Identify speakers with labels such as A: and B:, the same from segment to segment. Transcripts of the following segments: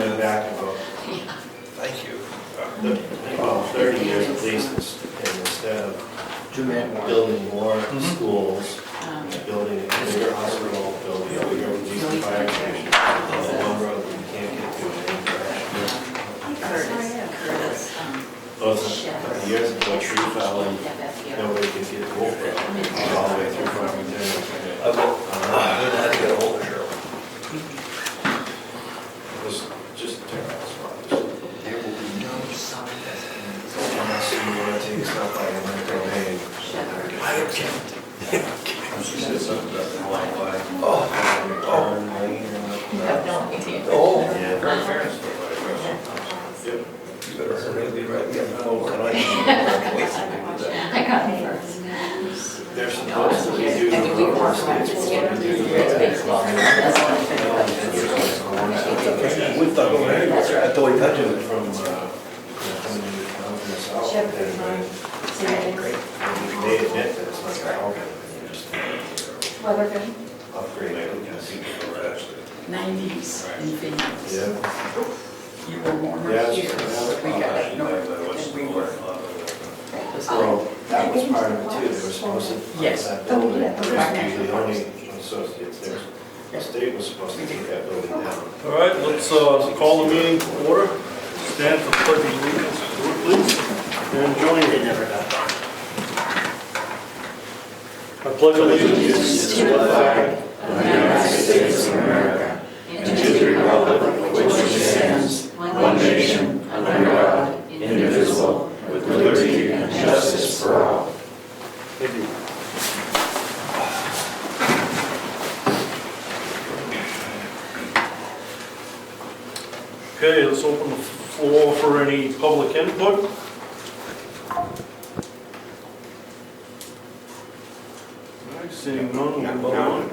A: in the back about,
B: Thank you.
A: about 30 years at least, and instead of building more schools, building a bigger hospital, building a bigger police fire station, on one road we can't get to in any direction.
C: Curtis,
A: Those years ago, a tree fell and nobody could get to it all the way through Farmington.
B: I had to get a hold of Cheryl.
A: It was just a terrible spot.
C: there will be no sign
A: Unless you want to take stuff like a microphone.
B: I object.
A: She said something about the Wi-Fi.
C: You have no idea.
B: Oh.
A: Yeah.
B: Very fair.
A: Yep.
B: You better hurry and be right on the phone tonight.
C: I got it first.
A: They're supposed to be doing
C: I think we
A: the
C: worked
A: work.
C: around it together. It's baseball. That's all I figured out.
B: We've done it already. I thought you had to.
A: From, coming into town from the south.
D: Shepherd
A: and,
D: Farm.
A: They admit that it's like, okay,
D: Weather good?
A: upgrade, I guess.
C: 90s in Phoenix.
A: Yeah.
C: You were born
A: Yeah,
C: right
A: it's
C: here.
A: just-
C: We got up north and we were.
A: Well, that was part of it too, they were supposed to.
C: Yes.
A: That
D: Oh,
A: building,
D: yeah.
A: they're usually only associates there. The state was supposed to take that building down.
E: All right, let's call the meeting to order. Stand for pledge of allegiance, please, and join me. I pledge allegiance
C: To the flag of the United States of America and to the republic for which it stands, one nation, under God, indivisible, with liberty and justice for all.
E: Thank you. Okay, let's open the floor for any public input. All right, seeing none, we'll move on.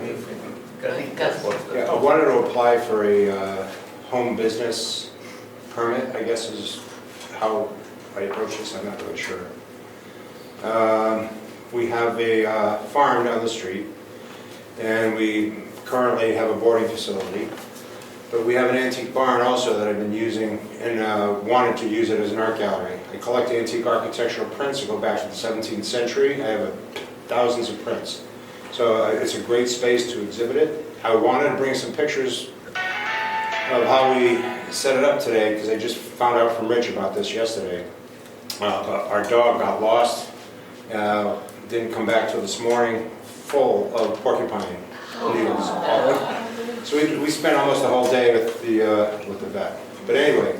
F: Yeah, I wanted to apply for a home business permit, I guess is how I approach this, I'm not really sure. We have a farm down the street, and we currently have a boarding facility, but we have an antique barn also that I've been using and wanted to use it as an art gallery. I collect antique architectural prints that go back to the 17th century. I have thousands of prints. So it's a great space to exhibit it. I wanted to bring some pictures of how we set it up today, because I just found out from Rich about this yesterday. Our dog got lost, didn't come back till this morning, full of porcupine needles. So we spent almost the whole day with the vet. But anyway,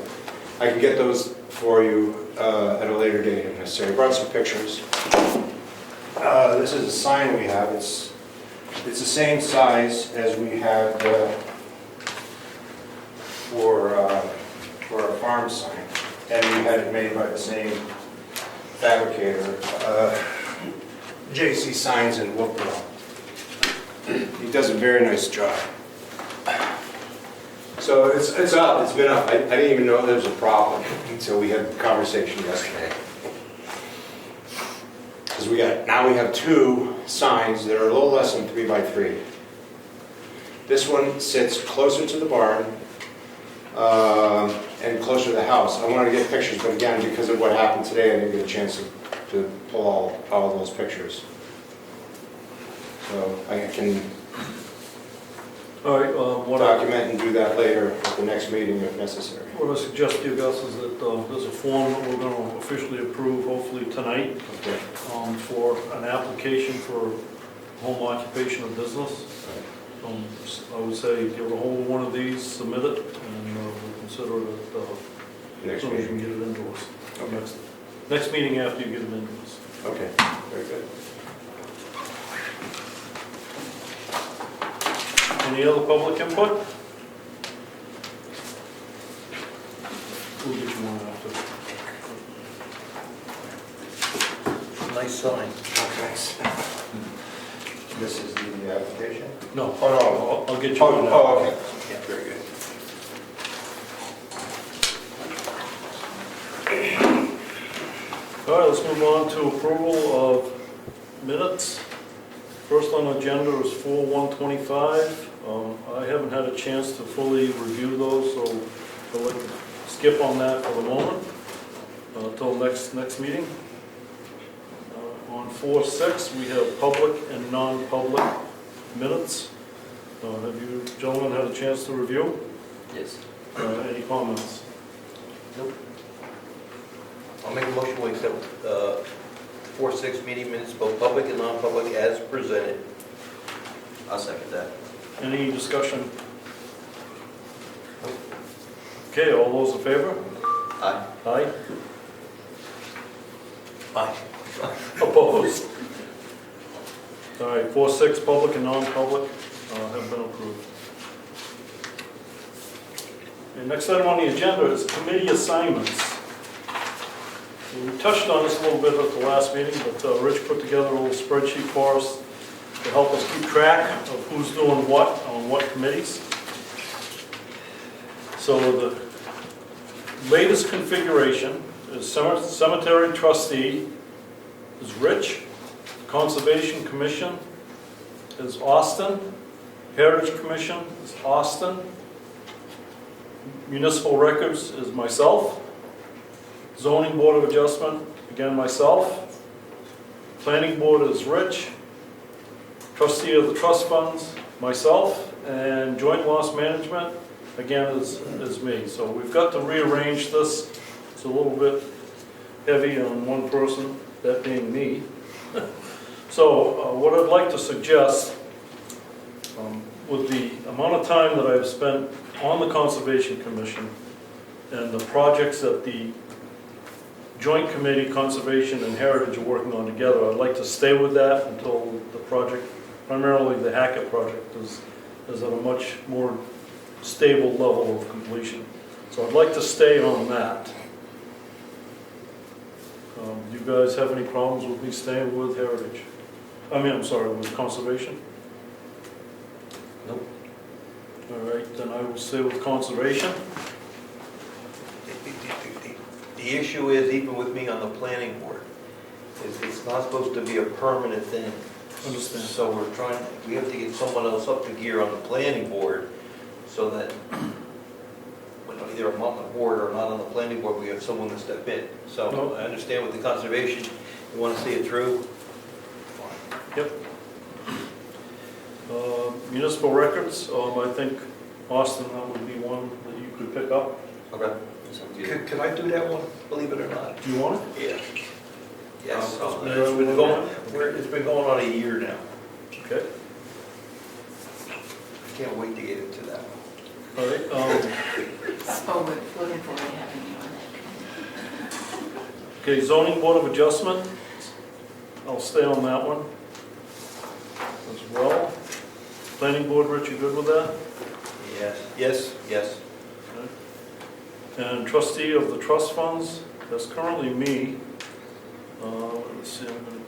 F: I can get those for you at a later date if necessary. I brought some pictures. This is a sign we have. It's the same size as we had for our farm sign, and we had it made by the same fabricator, JC Signs in Brookfield. He does a very nice job. So it's up. It's been up. I didn't even know there was a problem until we had the conversation yesterday. Because now we have two signs that are a little less than 3 by 3. This one sits closer to the barn and closer to the house. I wanted to get pictures, but again, because of what happened today, I didn't get a chance to pull all of those pictures. So I can
E: All right,
F: document and do that later at the next meeting if necessary.
E: what I suggest to you guys is that there's a form that we're going to officially approve, hopefully tonight,
F: Okay.
E: for an application for home occupation of business. I would say get a hold of one of these, submit it, and we'll consider it as
F: Next
E: soon as you can
F: meeting.
E: get it into us.
F: Okay.
E: Next meeting after you get it into us.
F: Okay, very good.
E: Any other public input? We'll get you one after.
B: Nice sign.
F: Thanks. This is the application?
E: No,
F: Oh,
E: I'll get you
F: no.
E: one
F: Oh,
E: after.
F: okay. Yeah, very good.
E: All right, let's move on to approval of minutes. First on the agenda is 4/1/25. I haven't had a chance to fully review those, so I'll let skip on that for the moment, until next meeting. On 4/6, we have public and non-public minutes. Have you gentlemen had a chance to review?
B: Yes.
E: Any comments?
B: Nope. I'll make a motion to accept 4/6 meeting minutes, both public and non-public, as presented. I'll second that.
E: Any discussion? Okay, all those in favor?
B: Aye.
E: Aye.
B: Aye.
E: Opposed? All right, 4/6, public and non-public have been approved. And next item on the agenda is committee assignments. We touched on this a little bit at the last meeting, but Rich put together a little spreadsheet for us to help us keep track of who's doing what on what committees. So the latest configuration is cemetery trustee is Rich, Conservation Commission is Austin, Heritage Commission is Austin, Municipal Records is myself, Zoning Board of Adjustment, again myself, Planning Board is Rich, Trustee of the Trust Funds, myself, and Joint Loss Management, again, is me. So we've got to rearrange this. It's a little bit heavy on one person, that being me. So what I'd like to suggest, with the amount of time that I've spent on the Conservation Commission and the projects that the Joint Committee, Conservation and Heritage are working on together, I'd like to stay with that until the project, primarily the Hackett project, is at a much more stable level of completion. So I'd like to stay on that. Do you guys have any problems with me staying with Heritage? I'm sorry, with Conservation?
B: Nope.
E: All right, then I will stay with Conservation.
B: The issue is, even with me on the planning board, is it's not supposed to be a permanent thing.
E: Understand.
B: So we have to get someone else up to gear on the planning board, so that when either I'm on the board or not on the planning board, we have someone to step in. So
E: No.
B: I understand with the conservation, you want to see it through.
E: Yep. Municipal Records, I think, Austin, that would be one that you could pick up.
B: Okay. Could I do that one, believe it or not?
E: Do you want it?
B: Yeah. Yes.
E: It's
B: It's been going on a year now.
E: Okay.
B: I can't wait to get into that one.
E: All right.
D: Oh, we're looking forward to having you on that.
E: Okay, Zoning Board of Adjustment, I'll stay on that one as well. Planning Board, Rich, you good with that?
B: Yes.
E: Okay. And Trustee of the Trust Funds, that's currently me. Let's see, I'm gonna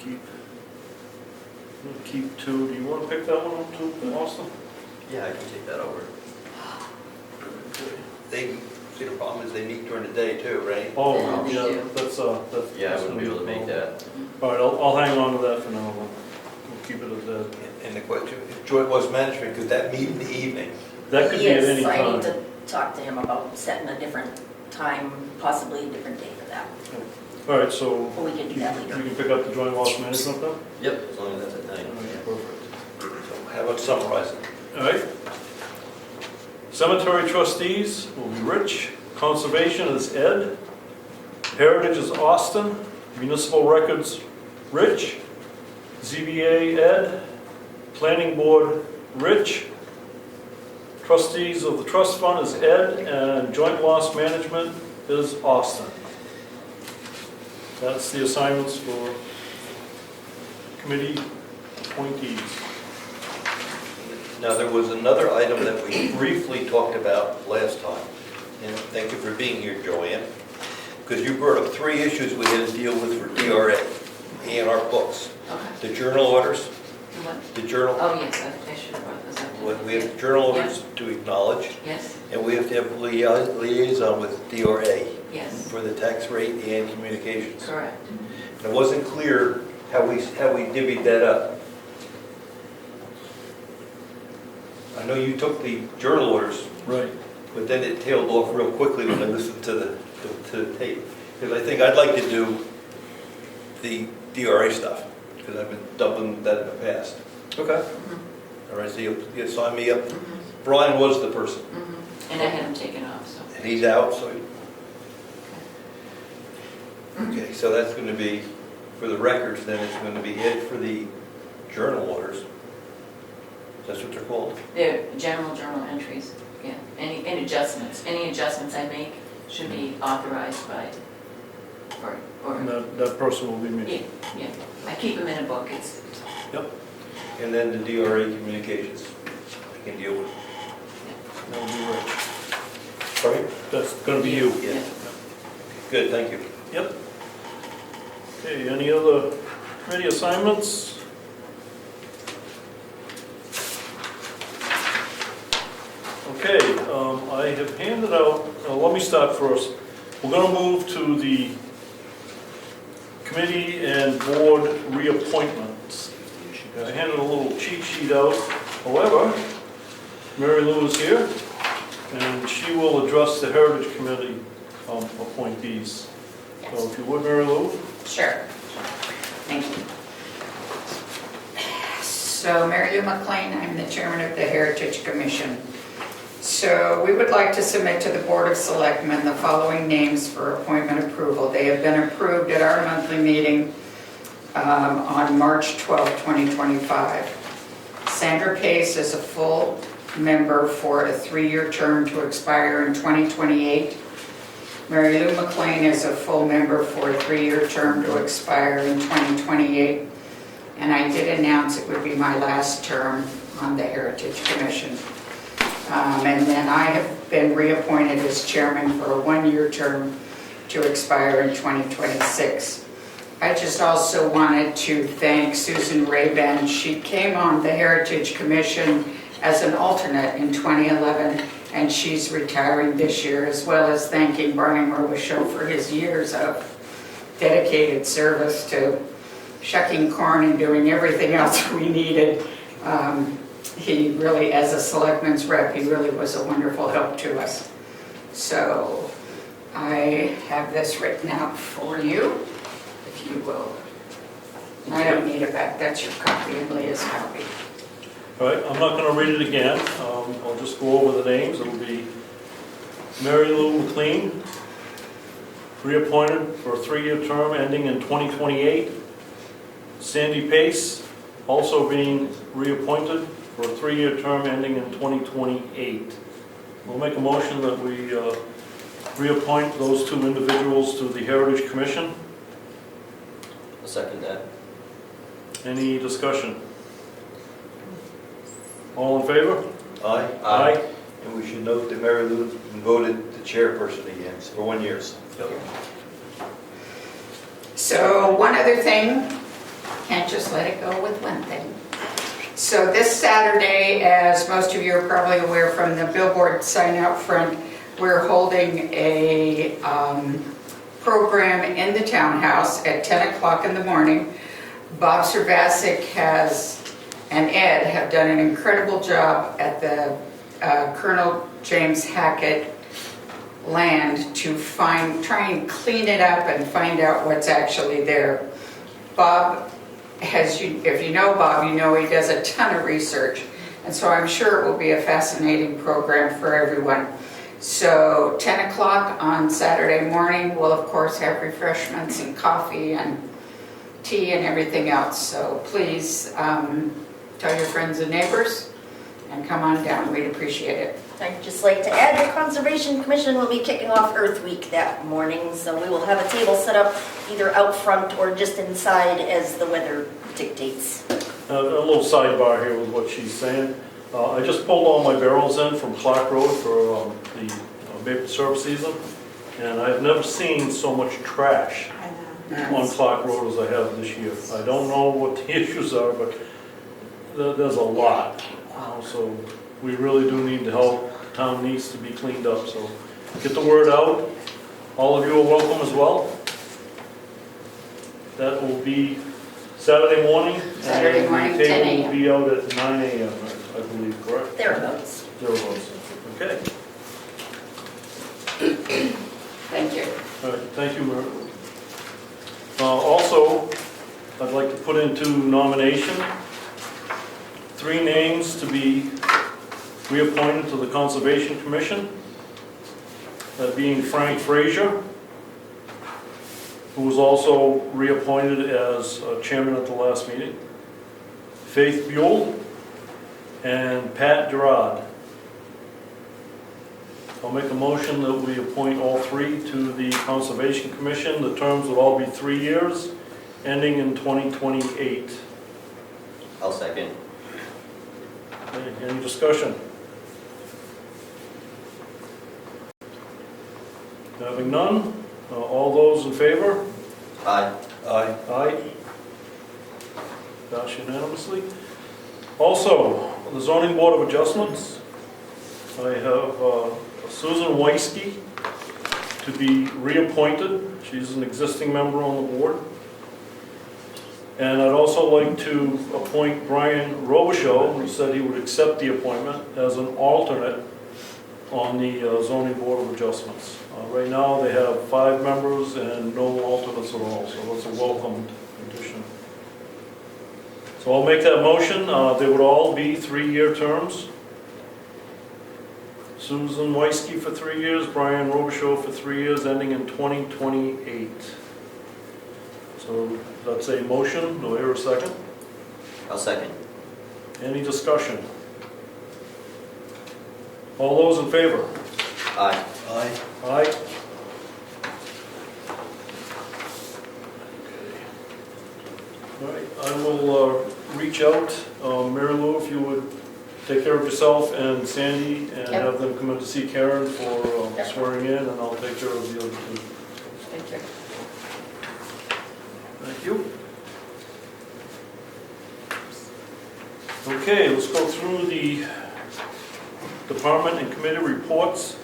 E: keep two. Do you want to pick that one up too, Austin?
B: Yeah, I can take that over.
E: Okay.
B: See, the problem is they meet during the day too, right?
E: Oh,
D: Yeah,
E: yeah,
D: we do.
E: that's.
C: Yeah, I wouldn't be able to make that.
E: All right, I'll hang on to that for now. We'll keep it as that.
B: And the question, Joint Loss Management, could that meet in the evening?
E: That could be at any
G: Yes, I need
E: time.
G: to talk to him about setting a different time, possibly a different day for that.
E: All right, so
G: But we can do that
E: you
G: later.
E: can pick up the joint loss management then?
C: Yep, as long as that's at
E: All
C: night.
E: right, perfect.
B: So how about summarizing?
E: All right. Cemetery trustees will be Rich. Conservation is Ed. Heritage is Austin. Municipal records, Rich. ZBA, Ed. Planning board, Rich. Trustees of the trust fund is Ed, and joint loss management is Austin. That's the assignments for committee appointees.
B: Now, there was another item that we briefly talked about last time, and thank you for being here, Joanne, because you brought up 3 issues we had to deal with for DRA and our books.
D: Okay.
B: The journal orders,
D: The what?
B: the journal,
D: Oh, yes, I should have brought those up.
B: we have journal orders to acknowledge,
D: Yes,
B: and we have to have liaison with DRA
D: yes,
B: for the tax rate and communications.
D: correct.
B: It wasn't clear how we divvied that up. I know you took the journal orders,
E: Right.
B: but then it tailed off real quickly when I listened to the tape. Because I think I'd like to do the DRA stuff, because I've been dumping that in the past.
E: Okay.
B: All right, so you sign me up. Brian was the person.
D: And I had him taken off, so.
B: And he's out, so. Okay, so that's going to be, for the records, then it's going to be it for the journal orders. That's what they're called?
D: The general journal entries, yeah. Any adjustments I make should be authorized by,
E: And
D: or,
E: that person will be me.
D: yeah. I keep them in a book,
E: Yep.
B: And then the DRA communications, I can deal with.
E: That'll be Rich.
B: Sorry?
E: That's gonna be you.
B: Yeah. Good, thank you.
E: Yep. Okay, any other committee assignments? Okay, I have handed out, let me start first. We're gonna move to the committee and board reappointments. I handed a little cheat sheet out. However, Mary Lou is here, and she will address the Heritage Committee appointees. So if you would, Mary Lou?
C: Sure. Thank you. So Mary Lou McLean, I'm the chairman of the Heritage Commission. So we would like to submit to the Board of Selectmen the following names for appointment approval. They have been approved at our monthly meeting on March 12, 2025. Sandra Pace is a full member for a 3-year term to expire in 2028. Mary Lou McLean is a full member for a 3-year term to expire in 2028. And I did announce it would be my last term on the Heritage Commission. And then I have been reappointed as chairman for a 1-year term to expire in 2026. I just also wanted to thank Susan Rayben. She came on the Heritage Commission as an alternate in 2011, and she's retiring this year, as well as thanking Brian Robichaud for his years of dedicated service to shucking corn and doing everything else we needed. He really, as a selectman's rep, he really was a wonderful help to us. So I have this written out for you, if you will. I don't need it back, that's your copy and Leah's copy.
E: All right, I'm not going to read it again. I'll just go over the names. It'll be Mary Lou McLean, reappointed for a 3-year term ending in 2028. Sandy Pace, also being reappointed for a 3-year term ending in 2028. We'll make a motion that we reappoint those 2 individuals to the Heritage Commission.
A: I'll second that.
E: Any discussion? All in favor?
B: Aye.
E: Aye.
B: And we should note that Mary Lou voted the chairperson again for 1 year.
C: So one other thing, can't just let it go with one thing. So this Saturday, as most of you are probably aware from the billboard sign out front, we're holding a program in the townhouse at 10 o'clock in the morning. Bob Servasic and Ed have done an incredible job at the Colonel James Hackett land to try and clean it up and find out what's actually there. Bob if you know Bob, you know he does a ton of research, and so I'm sure it will be a fascinating program for everyone. So 10 o'clock on Saturday morning, we'll of course have refreshments and coffee and tea and everything else. So please tell your friends and neighbors and come on down. We'd appreciate it.
G: I'd just like to add the Conservation Commission will be kicking off Earth Week that morning, so we will have a table set up either out front or just inside as the weather dictates.
E: A little sidebar here with what she's saying. I just pulled all my barrels in from Clark Road for the maple syrup season, and I've never seen so much trash on Clark Road as I have this year. I don't know what the issues are, but there's a lot. So we really do need the help. The town needs to be cleaned up, so get the word out. All of you are welcome as well. That will be Saturday morning.
C: Saturday morning,
E: and the
C: 10
E: table
C: a.m.
E: will be out at 9 a.m., I believe, correct?
G: Thereabouts.
E: Thereabouts. Okay.
D: Thank you.
E: All right, thank you, Mary. Also, I'd like to put into nomination 3 names to be reappointed to the Conservation Commission. That being Frank Frazier, who was also reappointed as chairman at the last meeting, Faith Buell, and Pat Gerard. I'll make a motion that we appoint all 3 to the Conservation Commission. The terms will all be 3 years, ending in 2028.
B: I'll second.
E: Okay, any discussion? Having none, all those in favor?
B: Aye.
E: Aye. Aye. Passed unanimously. Also, the Zoning Board of Adjustments, I have Susan Weisky to be reappointed. She's an existing member on the board. And I'd also like to appoint Brian Robichaud, who said he would accept the appointment, as an alternate on the Zoning Board of Adjustments. Right now, they have 5 members and no alternates at all, so it's a welcomed addition. So I'll make that motion. They would all be 3-year terms. Susan Weisky for 3 years, Brian Robichaud for 3 years, ending in 2028. So that's a motion. Do I hear a second?
B: I'll second.
E: Any discussion? All those in favor?
B: Aye.
E: Aye. Aye. All right, I will reach out, Mary Lou, if you would take care of yourself and Sandy, and
G: Yep.
E: have them come in to see Karen for
G: Yep.
E: swearing in, and I'll take care of the other 2.
G: Thank you.
E: Thank you. Okay, let's go through the department and committee reports.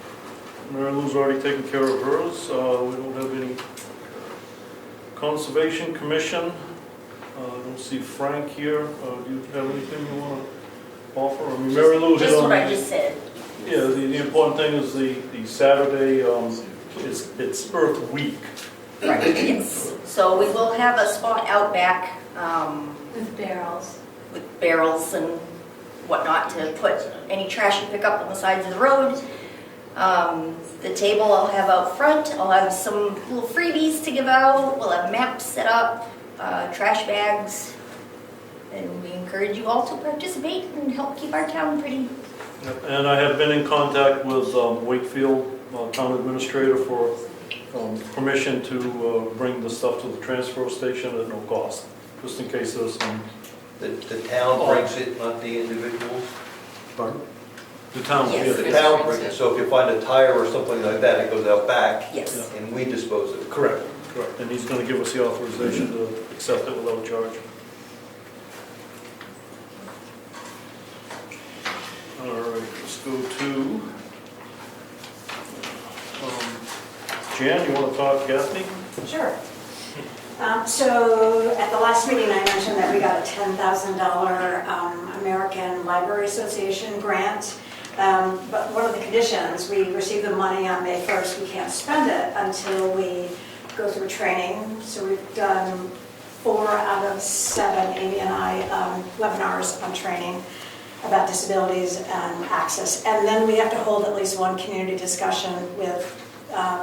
E: Mary Lou's already taken care of hers. We don't have any. Conservation Commission, I don't see Frank here. Do you have anything you want to offer? I mean, Mary Lou hit
G: Just
E: on.
G: what I just said.
E: Yeah, the important thing is the Saturday, it's Earth Week.
G: Right, yes. So we will have a spot out back
D: With barrels.
G: with barrels and whatnot to put any trash you pick up on the sides of the road. The table I'll have out front. I'll have some little freebies to give out. We'll have maps set up, trash bags. And we encourage you all to participate and help keep our town pretty.
E: And I have been in contact with Wakefield Town Administrator for permission to bring the stuff to the transfer station at no cost, just in case there's some.
B: The town brings it, not the individuals?
E: Pardon? The town.
G: Yes.
E: yeah.
B: The town brings it, so if you find a tire or something like that, it goes out back.
G: Yes.
B: And we dispose of it.
E: Correct, correct. And he's going to give us the authorization to accept it without charge. All right, let's go to, Jan, you want to talk Gaffney?
C: Sure. So at the last meeting, I mentioned that we got a $10,000 American Library Association grant. But one of the conditions, we receive the money on May 1st, we can't spend it until we go through training. So we've done 4 out of 7, Amy and I, webinars on training about disabilities and access. And then we have to hold at least one community discussion with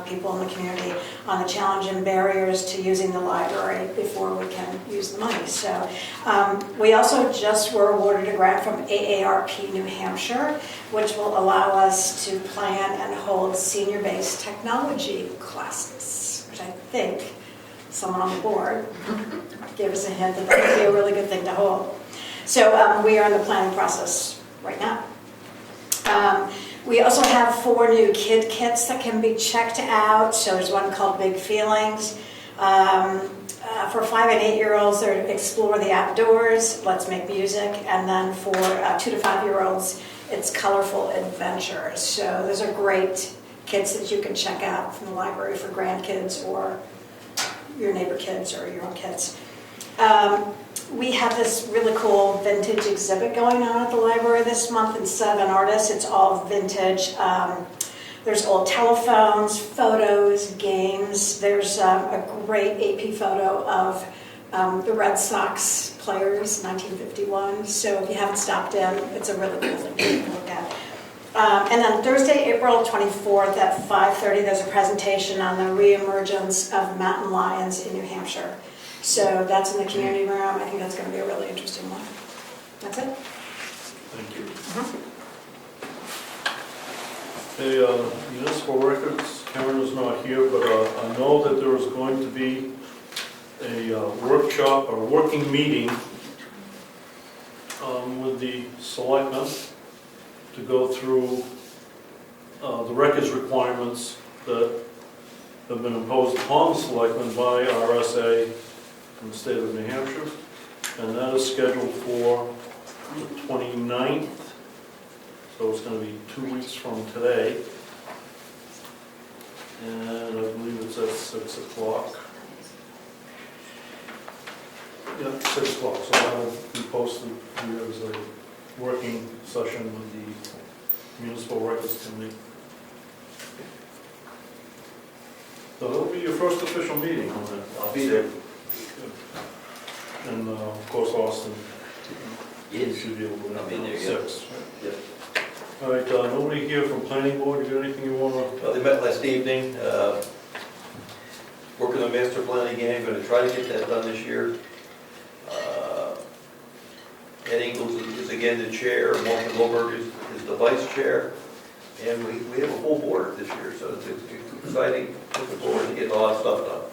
C: people in the community on the challenge and barriers to using the library before we can use the money. So we also just were awarded a grant from AARP New Hampshire, which will allow us to plan and hold senior-based technology classes, which I think someone on the board gave us a hint that that would be a really good thing to hold. So we are in the planning process right now. We also have 4 new kid kits that can be checked out. So there's one called Big Feelings. For 5 and 8-year-olds, they're Explore the Outdoors, Let's Make Music. And then for 2 to 5-year-olds, it's Colorful Adventures. So those are great kits that you can check out from the library for grandkids or your neighbor kids or your own kids. We have this really cool vintage exhibit going on at the library this month, and 7 artists. It's all vintage There's old telephones, photos, games. There's a great AP photo of the Red Sox players, 1951. So if you haven't stopped in, it's a really cool thing to look at. And then Thursday, April 24th at 5:30, there's a presentation on the reemergence of mountain lions in New Hampshire. So that's in the community room. I think that's going to be a really interesting one. That's it.
E: Thank you. The municipal records, Karen is not here, but I know that there is going to be a workshop or working meeting with the selectmen to go through the records requirements that have been imposed upon the selectmen by RSA in the state of New Hampshire. And that is scheduled for the 29th. So it's going to be 2 weeks from today. And I believe it's at 6 o'clock. Yeah, 6 o'clock. So that will be posted here as a working session with the Municipal Records Committee. So that'll be your first official meeting on that.
B: I'll be there.
E: And of course, Austin. You
B: Yes.
E: should be able to.
B: I'll be there, yeah.
E: 6.
B: Yep.
E: All right, nobody here from planning board, you got anything you want to?
B: Well, they met last evening, working on master plan again, going to try to get that done this year. Ed Ingles is again the chair, Walter Goldberg is the vice chair, and we have a full board this year, so it's exciting, looking forward to getting a lot of stuff done.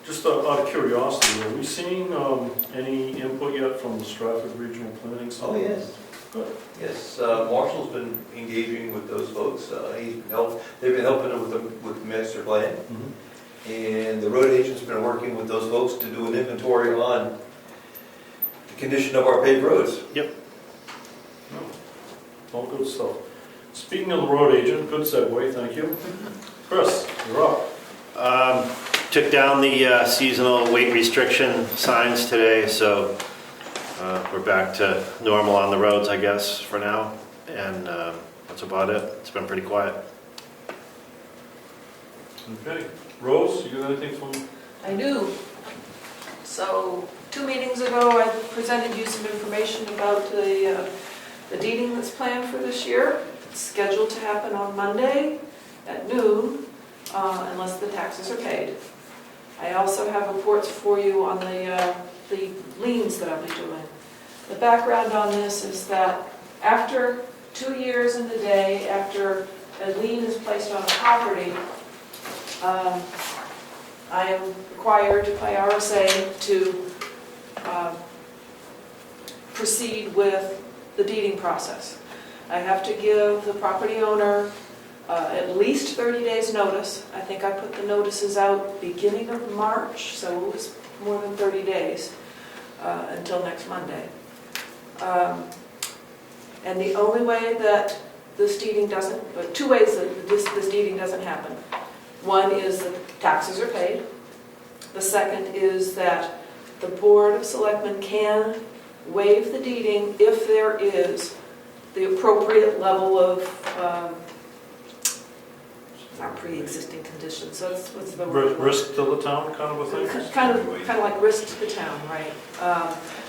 E: Just out of curiosity, are we seeing any input yet from the Stratford Regional Planning Center?
B: Oh, yes.
E: Good.
B: Yes, Marshall's been engaging with those folks. They've been helping them with the master plan.
E: Mhm.
B: And the road agent's been working with those folks to do an inventory on the condition of our paved roads.
E: All good stuff. Speaking of the road agent, good segue, thank you. Chris, you're up.
A: Took down the seasonal weight restriction signs today, so we're back to normal on the roads, I guess, for now. And that's about it. It's been pretty quiet.
E: Okay. Rose, you got anything from?
H: I do. So, 2 meetings ago, I presented you some information about the deeding that's planned for this year. It's scheduled to happen on Monday at noon, unless the taxes are paid. I also have reports for you on the liens that I'll be doing. The background on this is that after 2 years and a day after a lien is placed on a property, I am required by RSA to proceed with the deeding process. I have to give the property owner at least 30 days notice. I think I put the notices out beginning of March, so it was more than 30 days until next Monday. And the only way that this deeding doesn't, 2 ways that this deeding doesn't happen. One is that taxes are paid. The second is that the Board of Selectmen can waive the deeding if there is the appropriate level of not pre-existing conditions. So what's the word?
E: Risk to the town, kind of a thing?
H: Kind of like risk to the town, right?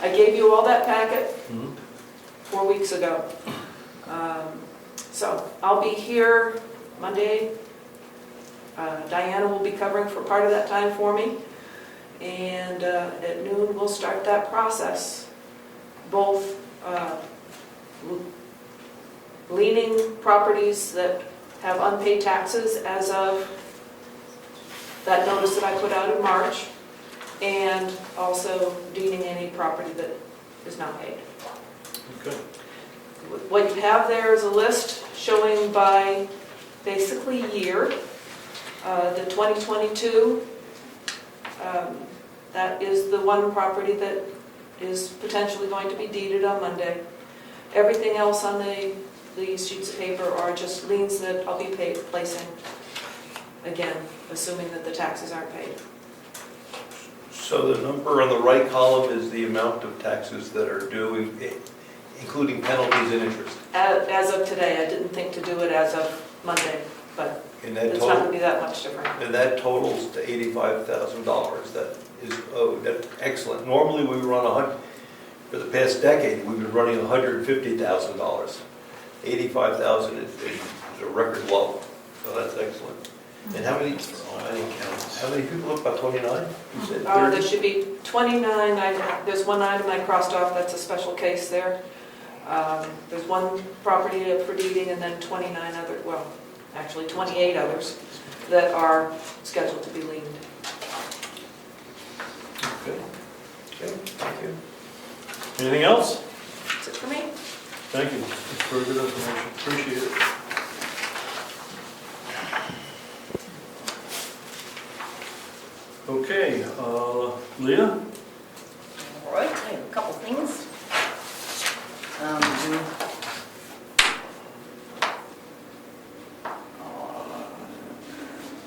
H: I gave you all that packet 4 weeks ago. So I'll be here Monday. Diana will be covering for part of that time for me. And at noon, we'll start that process. Both leaning properties that have unpaid taxes as of that notice that I put out in March, and also deeding any property that is not paid.
E: Okay.
H: What you have there is a list showing by basically year. The 2022, that is the one property that is potentially going to be deeded on Monday. Everything else on these sheets of paper are just liens that I'll be placing, again, assuming that the taxes aren't paid.
B: So the number on the right column is the amount of taxes that are due, including penalties and interest.
H: As of today, I didn't think to do it as of Monday. but
B: And that
H: it's not gonna
B: total,
H: be that much different.
B: and that totals to $85,000. That is, oh, that's excellent. Normally, we run for the past decade, we've been running $150,000. 85,000 is a record low, so that's excellent. And how many people, about 29? You said
H: There
B: 30?
H: should be 29, there's one item I crossed off, that's a special case there. There's one property up for deeding and then 29 other, well, actually 28 others that are scheduled to be liened.
B: Okay, thank you.
E: Anything else?
H: That's it for me.
E: Thank you. It's very good information. Appreciate it. Okay, Leah?
G: All right, I have a couple things.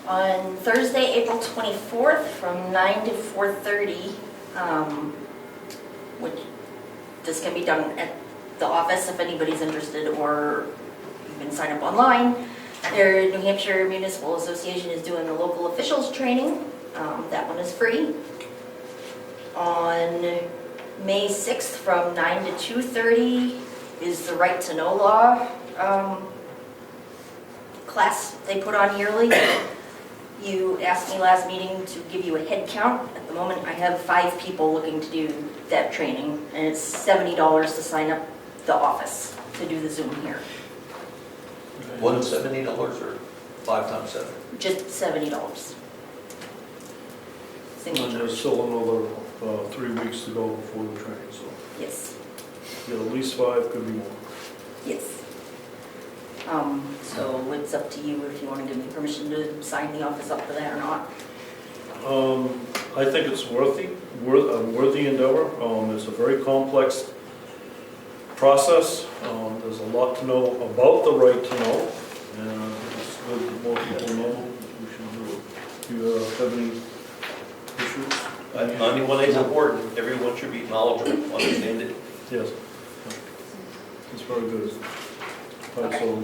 G: On Thursday, April 24th, from 9 to 4:30, which this can be done at the office if anybody's interested, or you can sign up online. Their New Hampshire Municipal Association is doing a local officials training. That one is free. On May 6th, from 9 to 2:30, is the Right to Know Law class they put on yearly. You asked me last meeting to give you a head count. At the moment, I have 5 people looking to do that training, and it's $70 to sign up the office to do the Zoom here.
B: $170 or 5 times 7?
G: Just $70.
E: And
G: Single
E: there's still another 3 weeks to go before the training, so
G: Yes,
E: yeah, at least 5, could be more.
G: yes. So it's up to you if you want to give me permission to sign the office up for that or not.
E: I think it's a worthy endeavor. It's a very complex process. There's a lot to know about the right to know, and it's good that more people know. We should do it. Do you have any issues?
B: 91 is important. Everyone should be knowledgeable, understand it.
E: Yes. It's very good. All right, so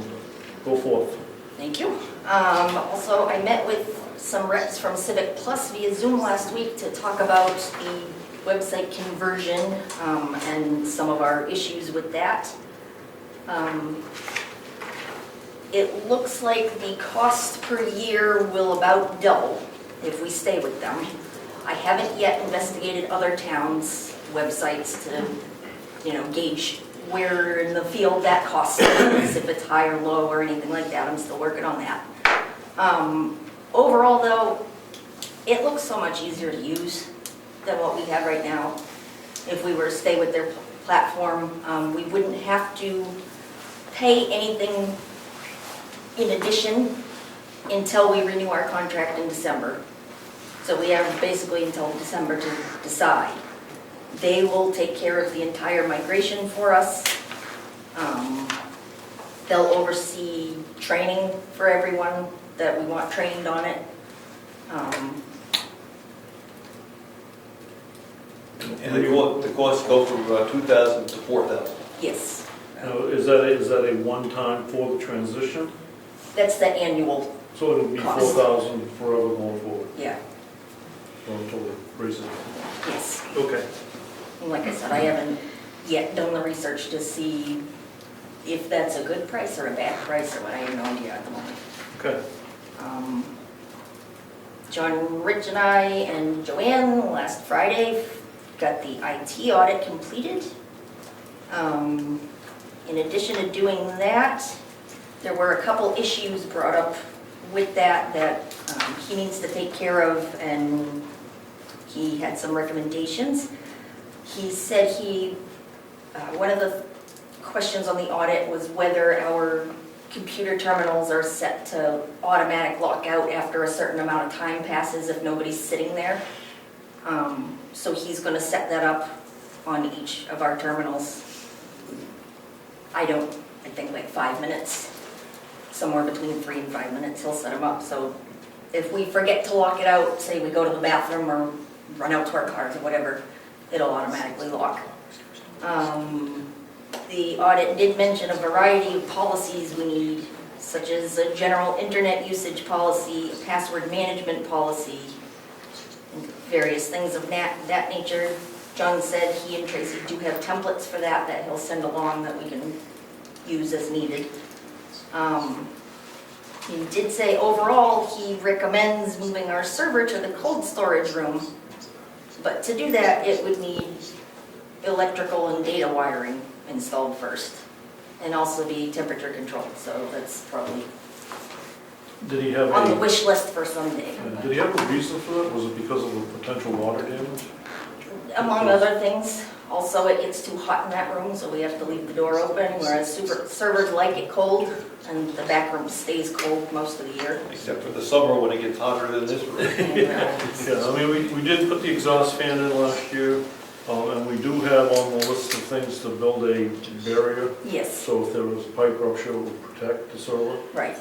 E: go forth.
G: Thank you. Also, I met with some reps from Civic Plus via Zoom last week to talk about the website conversion and some of our issues with that. It looks like the cost per year will about double if we stay with them. I haven't yet investigated other towns' websites to, gauge where in the field that cost is, if it's high or low or anything like that. I'm still working on that. Overall, though, it looks so much easier to use than what we have right now. If we were to stay with their platform, we wouldn't have to pay anything in addition until we renew our contract in December. So we have basically until December to decide. They will take care of the entire migration for us. They'll oversee training for everyone that we want trained on it.
B: And the costs go from 2,000 to 4,000.
G: Yes,
E: Now, is that a one-time for the transition?
G: that's the annual,
E: So it'll be
G: Cost.
E: 4,000 forever going forward,
G: yeah,
E: or until they raise it?
G: yes.
E: Okay.
G: And like I said, I haven't yet done the research to see if that's a good price or a bad price or what. I have no idea at the moment.
E: Okay.
G: John, Rich, and I, and Joanne last Friday got the IT audit completed. In addition to doing that, there were a couple issues brought up with that he needs to take care of, and he had some recommendations. He said one of the questions on the audit was whether our computer terminals are set to automatic lockout after a certain amount of time passes if nobody's sitting there. So he's going to set that up on each of our terminals. I think like 5 minutes, somewhere between 3 and 5 minutes, he'll set them up. So if we forget to lock it out, say we go to the bathroom or run out to our cars or whatever, it'll automatically lock. The audit did mention a variety of policies we need such as a general internet usage policy, a password management policy, and various things of that nature. John said he and Tracy do have templates for that he'll send along that we can use as needed. He did say overall he recommends moving our server to the cold storage room, but to do that it would need electrical and data wiring installed first, and also be temperature controlled, so that's probably
E: Did he have
G: on the
E: a,
G: wish list for someday.
E: did he have a reason for that? Was it because of the potential water damage?
G: Among other things, also it gets too hot in that room, so we have to leave the door open, whereas servers like it cold, and the back room stays cold most of the year.
B: Except for the summer when it gets hotter than this room.
E: Yeah, I mean, we did put the exhaust fan in last year, and we do have on the list of things to build a barrier,
G: Yes,
E: so if there was a pipe rupture, it would protect the server.
G: right.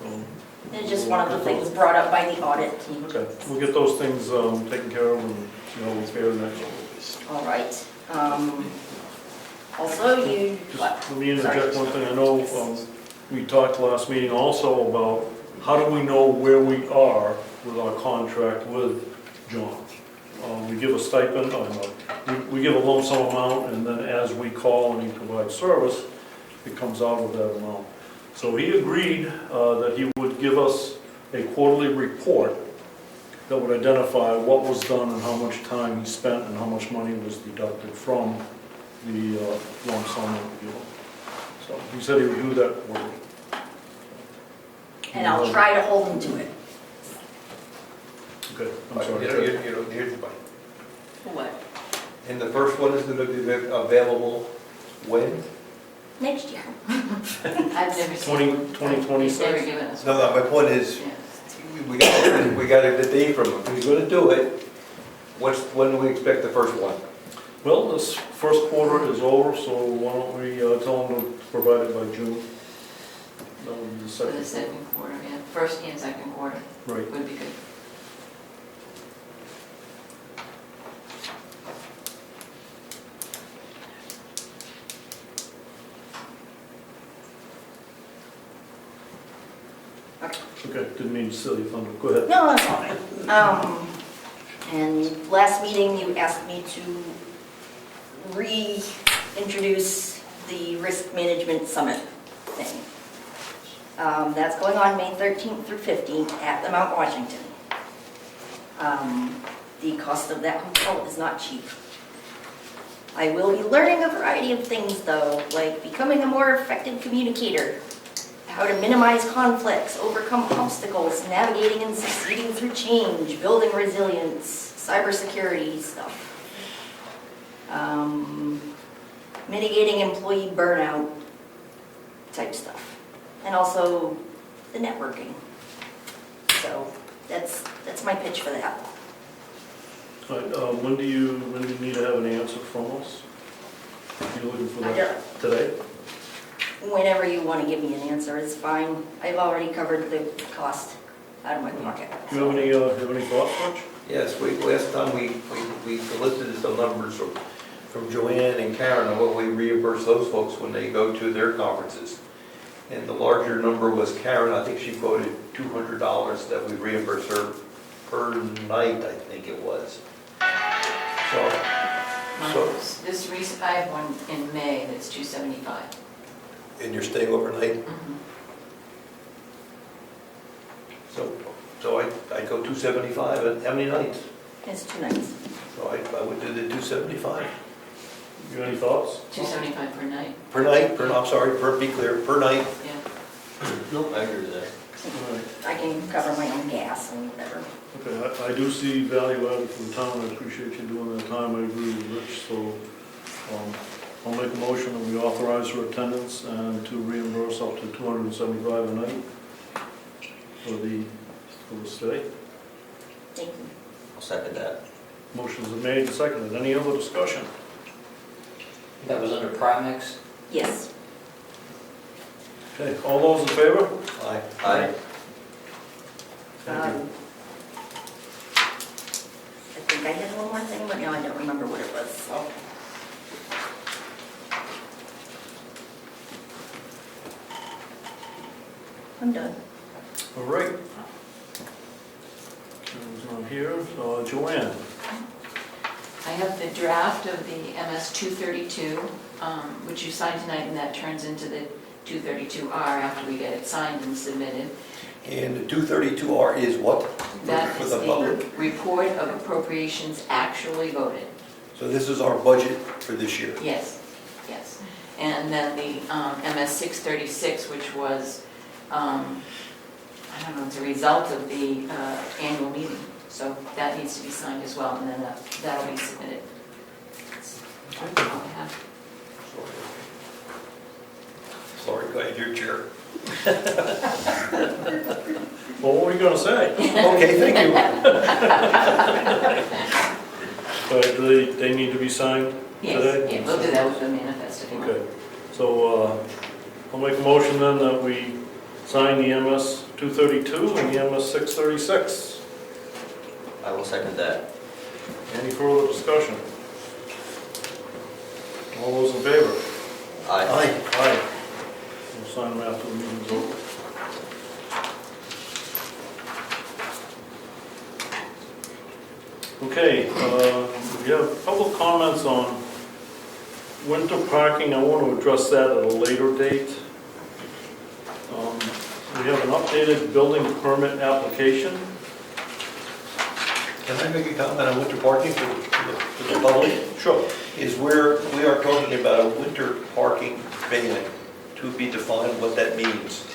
E: Um,
G: It's just one of the things brought up by the audit team.
E: Okay, we'll get those things taken care of and, you know, we'll fare next year.
G: All right. Also, you,
E: Just
G: what?
E: let me interject one thing. I know we talked last meeting also about how do we know where we are with our contract with John? We give a stipend, we give a lump sum amount, and then as we call and he provides service, it comes out of that amount. So he agreed that he would give us a quarterly report that would identify what was done and how much time he spent and how much money was deducted from the lump sum that we give him. So he said he would do that quarterly.
G: And I'll try to hold him to it.
E: Okay, I'm
B: But,
E: sorry.
B: here's my,
G: What?
B: and the first one is gonna be available when?
G: Next year.
D: I've never seen.
E: 2026?
D: He's never given us.
B: No, my point is,
D: Yeah.
B: we got a date from him. If he's gonna do it, when do we expect the first one?
E: Well, this first quarter is over, so why don't we tell him to provide it by June? That would be the
D: For the
E: second.
D: second quarter, yeah, first and second quarter
E: Right.
D: would be good.
E: Okay, didn't mean to steal your thunder. Go ahead.
G: No, that's all right. And last meeting, you asked me to reintroduce the Risk Management Summit thing. That's going on May 13th through 15th at the Mount Washington. The cost of that hotel is not cheap. I will be learning a variety of things though, like becoming a more effective communicator, how to minimize conflicts, overcome obstacles, navigating and succeeding through change, building resilience, cybersecurity stuff. Mitigating employee burnout type stuff. And also the networking. So that's my pitch for that.
E: All right, when do you need to have an answer from us? You looking for that today?
G: Whenever you want to give me an answer is fine. I've already covered the cost out of my pocket.
E: Do you have any thoughts, Rich?
B: Yes, last time we solicited some numbers from Joanne and Karen on what we reimburse those folks when they go to their conferences. And the larger number was Karen, I think she quoted $200 that we reimburse her per night, I think it was. So,
D: This recent, I have one in May that's $275.
B: and you're staying overnight? So I go 275, and how many nights?
G: It's 2 nights.
B: So I would do the 275.
E: You have any thoughts?
D: $275 per night,
B: Per night, I'm sorry, be clear, per night.
D: yeah.
B: Nope, I agree with that.
E: All right.
G: I can cover my own gas and whatever.
E: Okay, I do see value added from the town. I appreciate you doing that time. I agree with Rich, so I'll make a motion that we authorize her attendance and to reimburse up to $275 a night for the stay.
G: Thank you.
C: I'll second that.
E: Motions are made and seconded. Any other discussion?
C: That was under Primex?
G: Yes.
E: Okay, all those in favor?
B: Aye.
C: Aye.
E: Thank you.
G: I think I had one more thing, but now I don't remember what it was, so. I'm done.
E: All right. Karen's not here, so Joanne.
D: I have the draft of the MS 232, which you signed tonight, and that turns into the 232R after we get it signed and submitted.
B: And the 232R is what?
D: That
B: For
D: is
B: the
D: the
B: public?
D: report of appropriations actually voted.
B: So this is our budget for this year.
D: Yes, yes. And then the MS 636, which was, I don't know, it's a result of the annual meeting. So that needs to be signed as well, and then that'll be submitted. That's all I have.
B: Sorry, go ahead, your chair.
E: Well, what were you gonna say?
B: Okay, thank you.
E: But they need to be signed
D: Yes,
E: today?
D: yeah, we'll do that with the manifest if you want.
E: Okay, so I'll make a motion then that we sign the MS 232 and the MS 636.
C: I will second that.
E: Any further discussion? All those in favor?
C: Aye.
E: Aye. We'll sign them after the meeting's over. Okay, we have public comments on winter parking. I want to address that at a later date. We have an updated building permit application.
B: Can I make a comment on winter parking for the public?
E: Sure.
B: We are talking about a winter parking ban, to be defined what that means.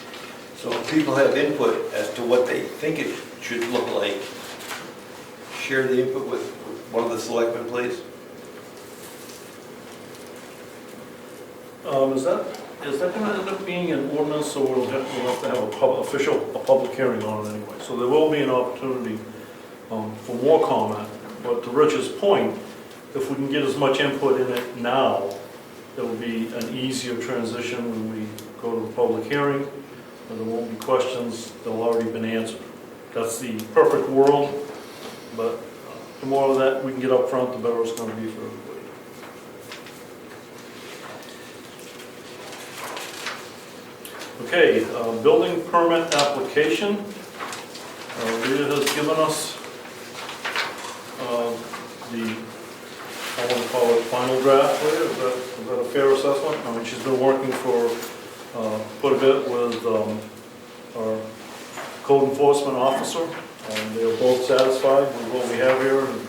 B: So if people have input as to what they think it should look like, share the input with one of the selectmen, please.
E: Is that going to end up being an ordinance, so we'll have to have a public hearing on it anyway? So there will be an opportunity for more comment, but to Rich's point, if we can get as much input in it now, it will be an easier transition when we go to the public hearing, and there won't be questions, they'll already been answered. That's the perfect world, but the more that we can get up front, the better it's going to be for everybody. Okay, building permit application. Rita has given us I want to call it final draft, Rita, is that a fair assessment? I mean, she's been working for quite a bit with our code enforcement officer, and they're both satisfied with what we have here, and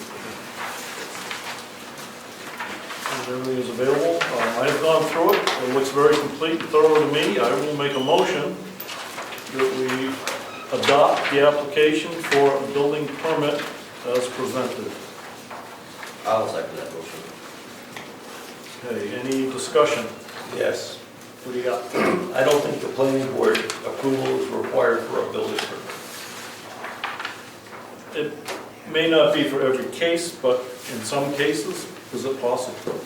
E: everything is available. I have gone through it, it looks very complete and thorough to me. I will make a motion that we adopt the application for a building permit as presented.
C: I'll second that motion.
E: Okay, any discussion?
B: Yes.
E: What do you got?
B: I don't think the planning board approval is required for a building permit.
E: It may not be for every case, but in some cases, is it possible?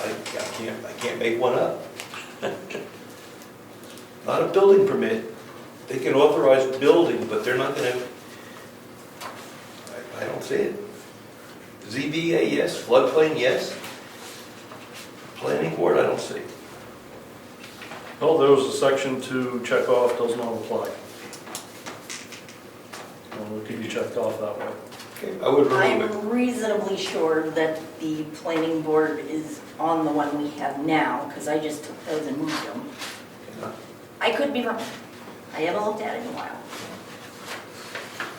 B: I can't make one up. Not a building permit. They can authorize building, but they're not gonna, I don't see it. ZBA, yes. Floodplain, yes. Planning board, I don't see.
E: Oh, there was a section to check off, does not apply. Well, it can be checked off that way.
B: Okay, I would remove it.
G: I'm reasonably sure that the planning board is on the one we have now, because I just took those and moved them. I could be wrong. I haven't looked at it in a while.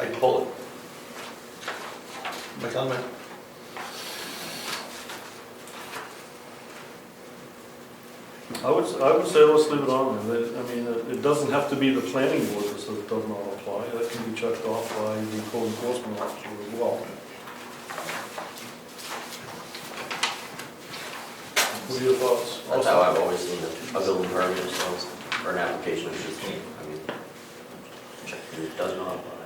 B: I'd pull it. My comment.
E: I would say let's leave it on there. I mean, it doesn't have to be the planning board that says it does not apply. That can be checked off by the code enforcement officer as well. What are your thoughts?
C: That's how I've always seen a building permit, so, or an application, I should say. I mean, check, it does not apply.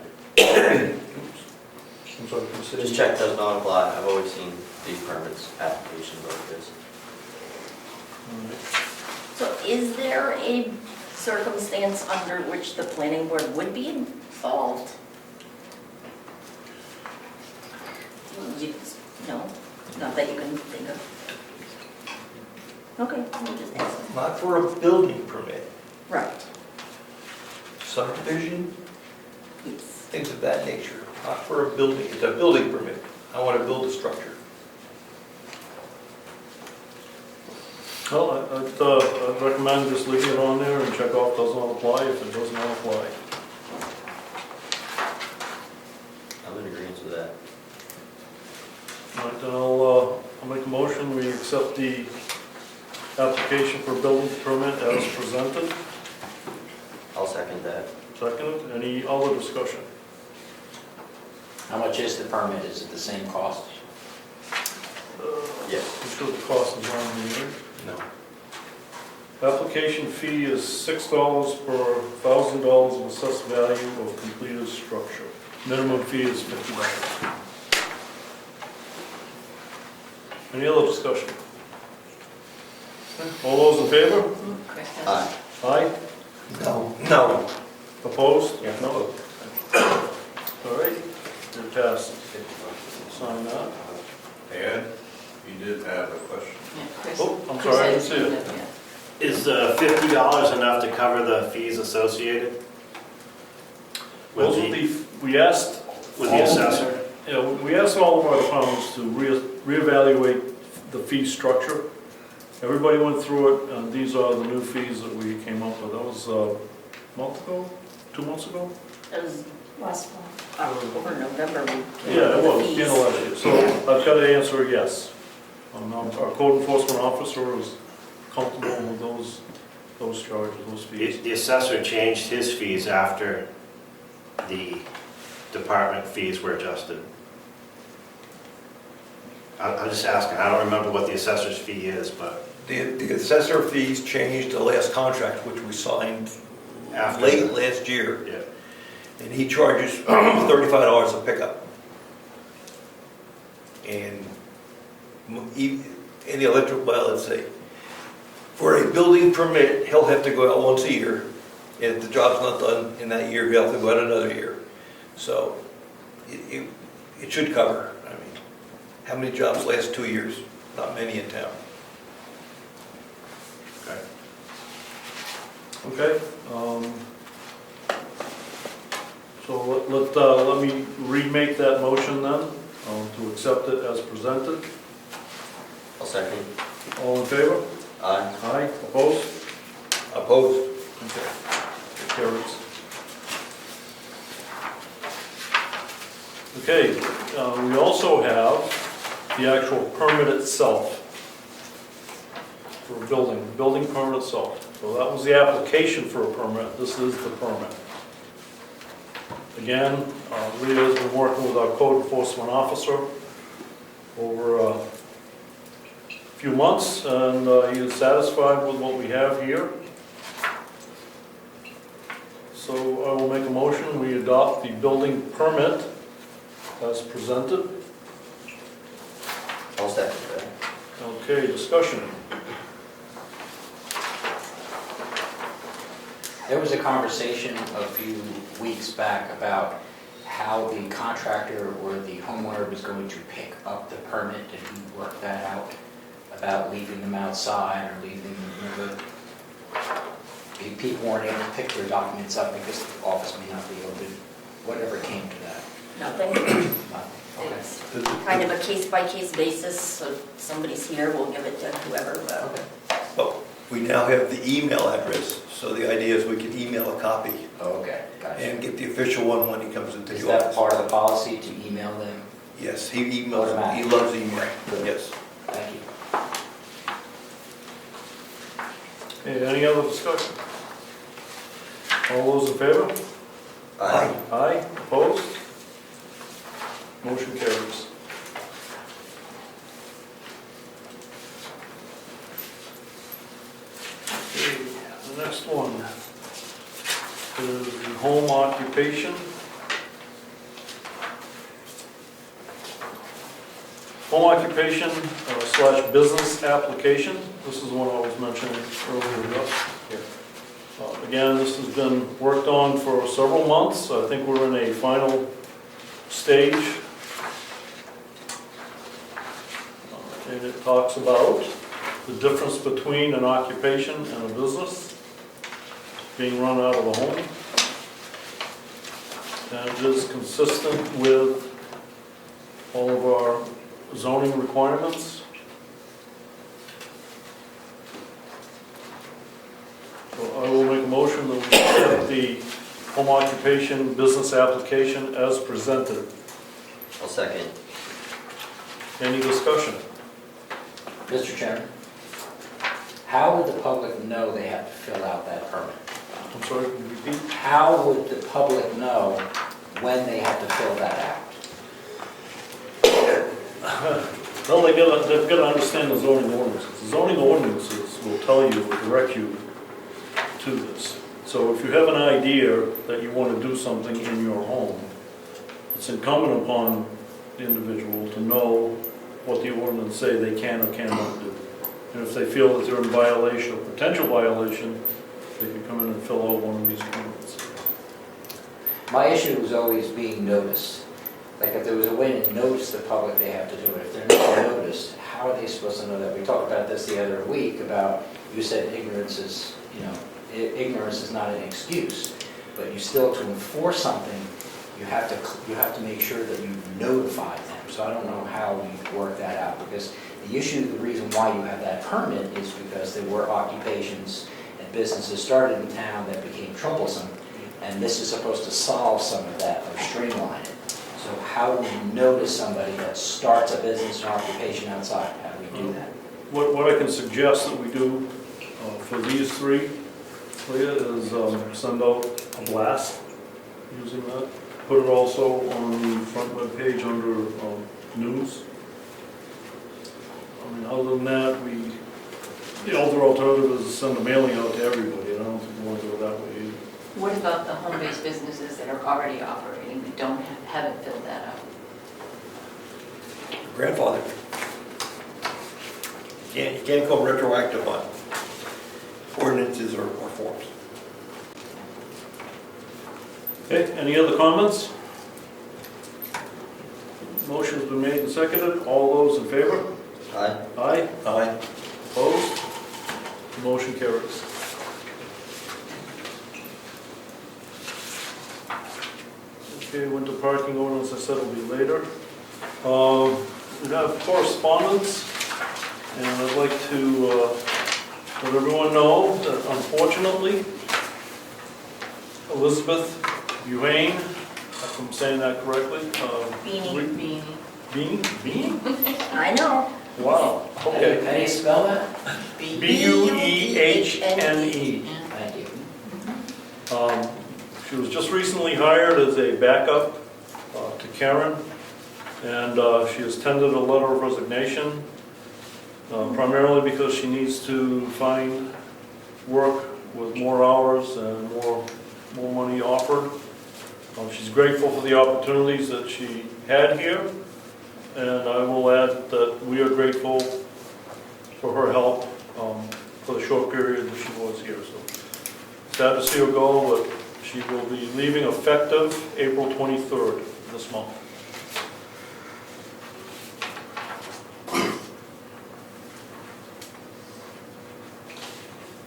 E: I'm sorry, can you say
C: Just check does not apply. I've always seen these permits, applications like this.
E: All right.
G: So is there a circumstance under which the planning board would be involved? No, not that you can think of. Okay, I'm just asking.
B: Not for a building permit.
G: Right.
B: subdivision,
G: Yes.
B: things of that nature, not for a building, it's a building permit. I want to build a structure.
E: Well, I'd recommend just leaving it on there and check off does not apply if it does not apply.
C: I'm in agreement with that.
E: All right, then I'll make a motion, we accept the application for building permit as presented.
C: I'll second that.
E: Seconded, any other discussion?
I: How much is the permit? Is it the same cost?
C: Yes.
E: I'm sure the cost is on here.
C: No.
E: Application fee is $6 per $1,000 of assessed value of completed structure. Minimum fee is $50. Any other discussion? All those in favor?
D: Chris has-
C: Aye.
E: Aye.
B: No. No.
E: Opposed?
C: Yeah.
E: No. All right, it passes. Sign that.
J: And you did have a question.
D: Yeah, Chris.
E: Oh, I'm
D: Chris
E: sorry, I
D: has
E: didn't see it.
D: seen yeah.
A: Is $50 enough to cover the fees associated
E: Those
A: with
E: would
A: the,
E: be, we asked.
A: with the assessor?
E: Yeah, we asked all of our departments to reevaluate the fee structure. Everybody went through it, and these are the new fees that we came up with. That was a month ago, 2 months ago?
G: That was last fall, October, November. we came
E: Yeah,
G: up
E: it
G: with the
E: was,
G: fees.
E: being elected. So I've got to answer yes. Our code enforcement officer is comfortable with those charges, those fees.
A: The assessor changed his fees after the department fees were adjusted. I'm just asking, I don't remember what the assessor's fee is, but
B: The assessor fees changed the last contract, which we signed
A: after.
B: late last year,
A: Yeah.
B: and he charges $35 a pickup. And in the electric, well, let's say, for a building permit, he'll have to go out once a year. And if the job's not done in that year, he'll have to go out another year. So it should cover. I mean, how many jobs last 2 years? Not many in town.
A: Okay.
E: Okay, so let me remake that motion then, to accept it as presented.
C: I'll second.
E: All in favor?
C: Aye.
E: Aye, opposed?
B: Opposed?
E: Okay, carries. Okay, we also have the actual permit itself for a building permit itself. So that was the application for a permit, this is the permit. Again, Rita's been working with our code enforcement officer over a few months, and he is satisfied with what we have here. So I will make a motion, we adopt the building permit as presented.
C: I'll second that.
E: Okay, discussion.
I: There was a conversation a few weeks back about how the contractor or the homeowner was going to pick up the permit. Did he work that out? About leaving them outside or leaving them, people weren't able to pick their documents up because the office may not be open, whatever came to that.
G: Nothing.
I: Okay.
G: It's kind of a case-by-case basis, so if somebody's here, we'll give it to whoever, but
I: Okay.
B: Well, we now have the email address, so the idea is we can email a copy
I: Okay, gotcha.
B: and get the official one when he comes into
I: Is
B: the
I: that
B: office.
I: part of the policy to email them?
B: Yes, he emails, he
I: Automatic.
B: loves email, yes.
I: Thank you.
E: Okay, any other discussion? All those in favor?
B: Aye.
E: Aye, opposed? Motion carries. Okay, the next one is the home occupation. Home occupation / business application. This is the one I was mentioning earlier, Gus. Again, this has been worked on for several months. I think we're in a final stage. And it talks about the difference between an occupation and a business being run out of a home. and it is consistent with all of our zoning requirements. So I will make a motion that we accept the home occupation business application as presented.
C: I'll second.
E: Any discussion?
I: Mr. Chairman, how would the public know they have to fill out that permit?
E: I'm sorry, can you repeat?
I: How would the public know when they have to fill that out?
E: Well, they've got to understand the zoning ordinances. The zoning ordinances will tell you, will direct you to this. So if you have an idea that you want to do something in your home, it's incumbent upon the individual to know what the ordinance say they can or cannot do. And if they feel that they're in violation or potential violation, they can come in and fill out one of these permits.
I: My issue is always being noticed. Like if there was a way to notice the public they have to do it, if they're not noticed, how are they supposed to know that? We talked about this the other week about, you said ignorance is, ignorance is not an excuse, but you still, to enforce something, you have to make sure that you notify them. So I don't know how we work that out, because the reason why you have that permit is because there were occupations and businesses started in town that became troublesome, and this is supposed to solve some of that or streamline it. So how do we notice somebody that starts a business or occupation outside? How do we do that?
E: What I can suggest that we do for these three, Leah, is send out a blast using that. Put it also on the front web page under news. I mean, other than that, the other alternative is to send a mailing out to everybody. I don't think we want to go that way either.
D: What about the home-based businesses that are already operating that haven't filled that out?
B: Grandfather. You can't go retroactive on ordinances or forms.
E: Okay, any other comments? Motion's been made and seconded. All those in favor?
C: Aye.
E: Aye.
B: Aye.
E: Opposed? Motion carries. Okay, winter parking ordinance, I said will be later. We have correspondence, and I'd like to let everyone know that unfortunately, Elizabeth Buhane, if I'm saying that correctly.
G: Beanie.
E: Beanie?
G: I know.
E: Wow, okay.
I: How do you spell that?
E: B-U-E-H-N-E.
I: Thank you.
E: She was just recently hired as a backup to Karen, and she has tendered a letter of resignation, primarily because she needs to find work with more hours and more money offered. She's grateful for the opportunities that she had here, and I will add that we are grateful for her help for the short period that she was here. So sad to see her go, but she will be leaving effective April 23rd this month.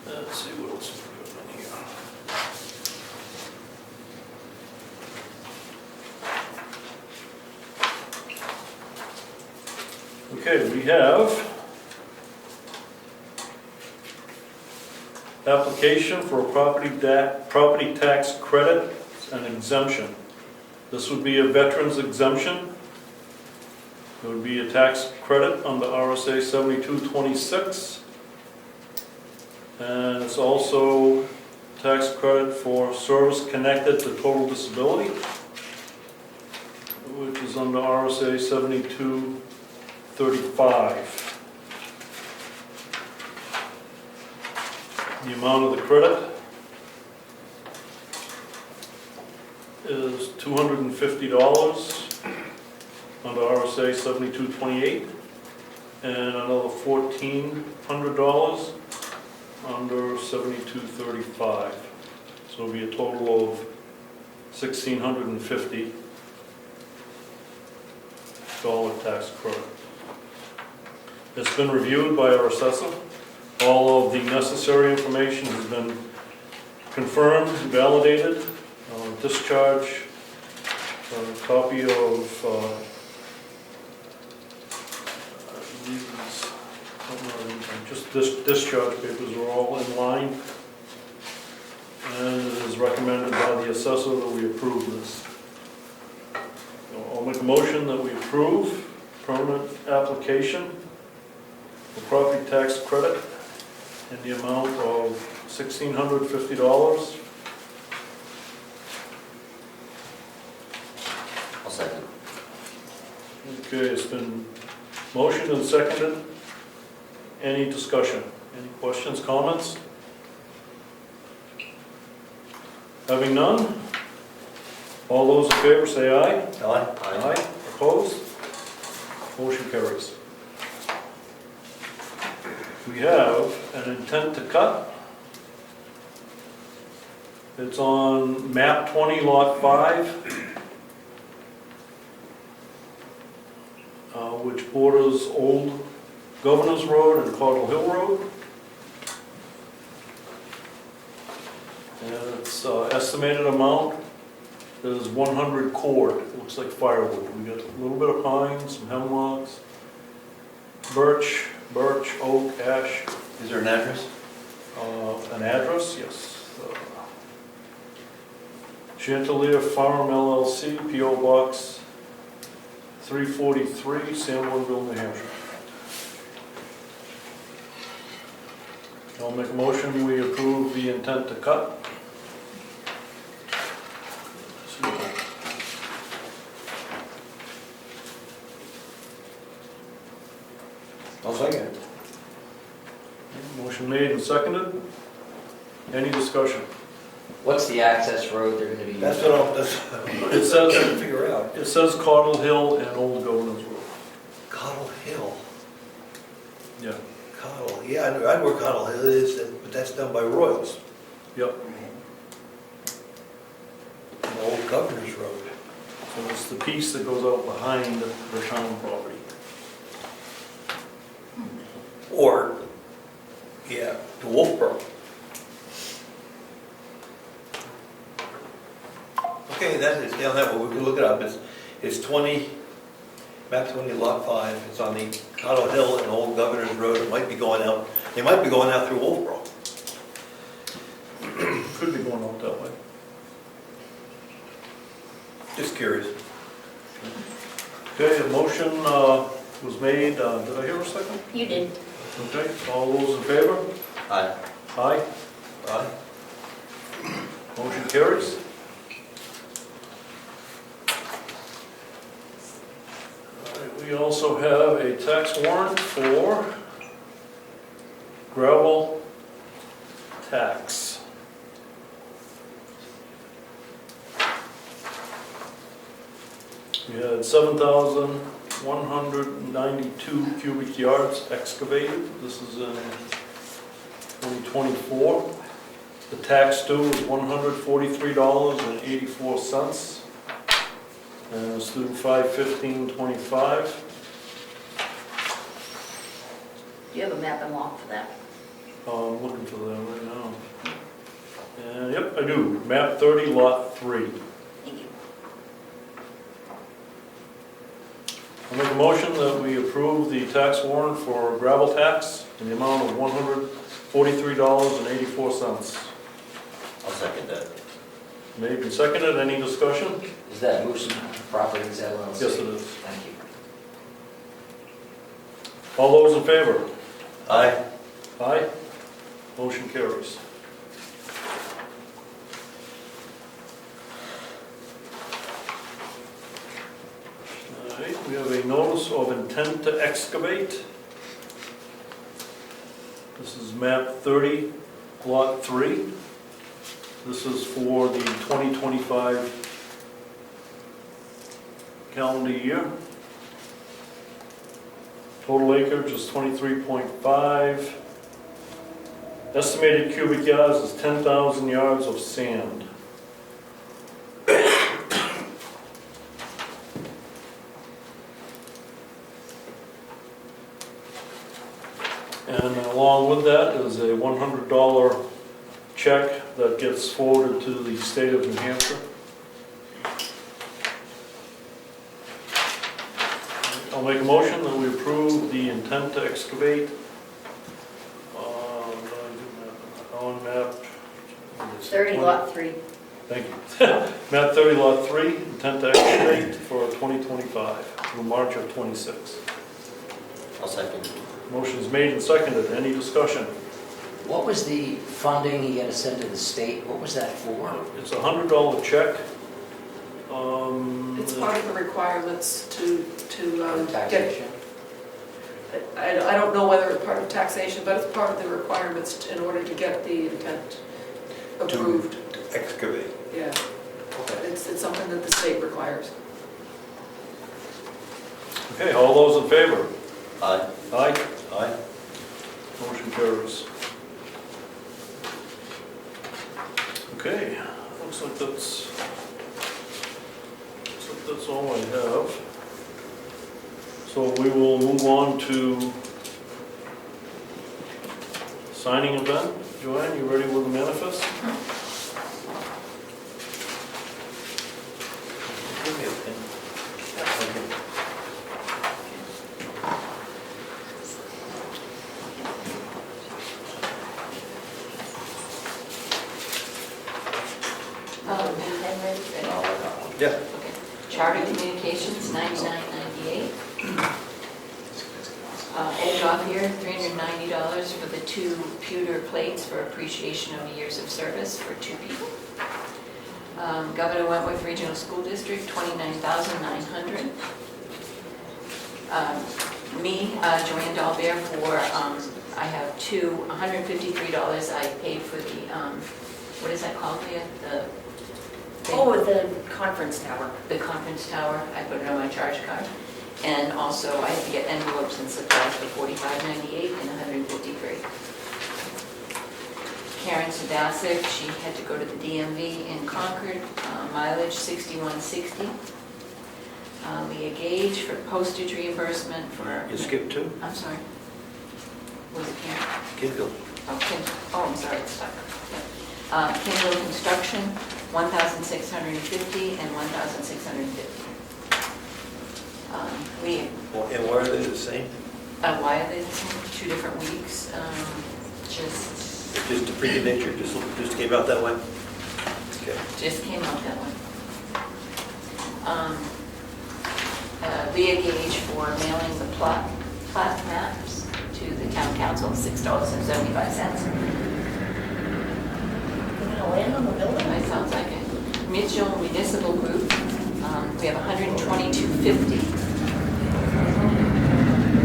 E: Let's see what else we got in here. Okay, we have application for a property tax credit and exemption. This would be a veteran's exemption. It would be a tax credit under RSA 7226. And it's also tax credit for service connected to total disability, which is under RSA 7235. The amount of the credit is $250 under RSA 7228, and another $1,400 under 7235. So it'll be a total of $1,650 tax credit. It's been reviewed by our assessor. All of the necessary information has been confirmed, validated. Discharge copy of, I believe it's, I don't know, just discharge papers are all in line. And it is recommended by the assessor that we approve this. I'll make a motion that we approve permanent application for property tax credit in the amount of $1,650.
C: I'll second.
E: Okay, it's been motioned and seconded. Any discussion? Any questions, comments? Having none, all those in favor say aye.
B: Aye.
E: Opposed? Motion carries. We have an intent to cut. It's on map 20, lot 5, which borders Old Governor's Road and Caudle Hill Road. And its estimated amount is 100 cord. It looks like firewood. We got a little bit of pine, some hemlocks, birch, oak, ash.
B: Is there an address?
E: An address, yes. Chanticleer Farm LLC, P.O. Box 343, Sanbornville, New Hampshire. I'll make a motion, we approve the intent to cut.
B: I'll second.
E: Motion made and seconded. Any discussion?
I: What's the access road they're gonna be using?
B: That's what I'm
E: It says,
B: trying to figure out.
E: it says Caudle Hill and Old Governor's Road.
B: Coddle Hill.
E: Yeah.
B: Coddle, yeah, I know where Coddle Hill is, but that's down by Royals,
E: Yep.
B: the old Governor's Road.
E: So it's the piece that goes out behind the town property.
B: Or, yeah, to Wolfboro. Okay, that is down that way, we can look it up, it's 20, map 20, lot 5, it's on the Coddle Hill and Old Governor's Road, it might be going out, they might be going out through Wolfboro.
E: Could be going out that way.
B: Just curious.
E: Okay, a motion was made. Did I hear a second?
G: You did.
E: Okay, all those in favor?
B: Aye.
E: Aye.
B: Aye.
E: Motion carries. All right, we also have a tax warrant for gravel tax. We had 7,192 cubic yards excavated. This is in 2024. The tax due is $143.84. And it's due 5/15/25.
G: Do you have a map and lot for that?
E: I'm looking for that right now. And yep, I do. Map 30, lot 3.
G: Thank you.
E: I'll make a motion that we approve the tax warrant for gravel tax in the amount of $143.84.
C: I'll second that.
E: Made and seconded. Any discussion?
I: Is that Moose Properties LLC?
E: Yes, it is.
I: Thank you.
E: All those in favor?
B: Aye.
E: Aye. Motion carries. All right, we have a notice of intent to excavate. This is map 30, lot 3. This is for the 2025 calendar year. Total acreage is 23.5. Estimated cubic yards is 10,000 yards of sand. And along with that is a $100 check that gets forwarded to the state of New Hampshire. I'll make a motion that we approve the intent to excavate on map.
G: 30 lot 3.
E: Thank you. Map 30, lot 3, intent to excavate for 2025 through March of 26.
C: I'll second.
E: Motion's made and seconded. Any discussion?
I: What was the funding he had to send to the state? What was that for?
E: It's a $100 check.
H: It's part of the requirements to get,
I: Taxation?
H: I don't know whether it's part of taxation, but it's part of the requirements in order to get the intent approved.
B: To excavate.
H: Yeah, it's something that the state requires.
E: Okay, all those in favor?
C: Aye.
E: Aye.
B: Aye.
E: Motion carries. Okay, looks like that's all I have. So we will move on to signing event. Joanne, you ready with the manifest?
B: Give me a pen. Yeah.
D: Okay. Charter Communications, 9998. Ed off here, $390 for the 2 pewter plates for appreciation of years of service for 2 people. Governor Wentworth Regional School District, $29,900. Me, Joanne Dahlbeer, for, I have $153 I paid for the, what is that called, Leah?
G: Oh, the conference tower.
D: The conference tower, I put it on my charge card. And also, I had to get envelopes and supplies for $45.98 and $153. Karen Sadasic, she had to go to the DMV in Concord, mileage $61.60. Leah Gage for postage reimbursement for...
B: You skipped 2?
D: I'm sorry. Was it Karen?
B: Kindle.
D: Oh, I'm sorry, it's stuck. Yep. Kindle Construction, $1,650 and $1,650.
B: And why are they the same?
D: Why are they the same? 2 different weeks.
B: Just a freak of nature, just came out that way? Okay.
D: Just came out that way. Leah Gage for mailing the plot maps to the town council, $6.75.
G: Gonna land on the building?
D: That sounds like it. Mitchell Municipal Group, we have $122.50,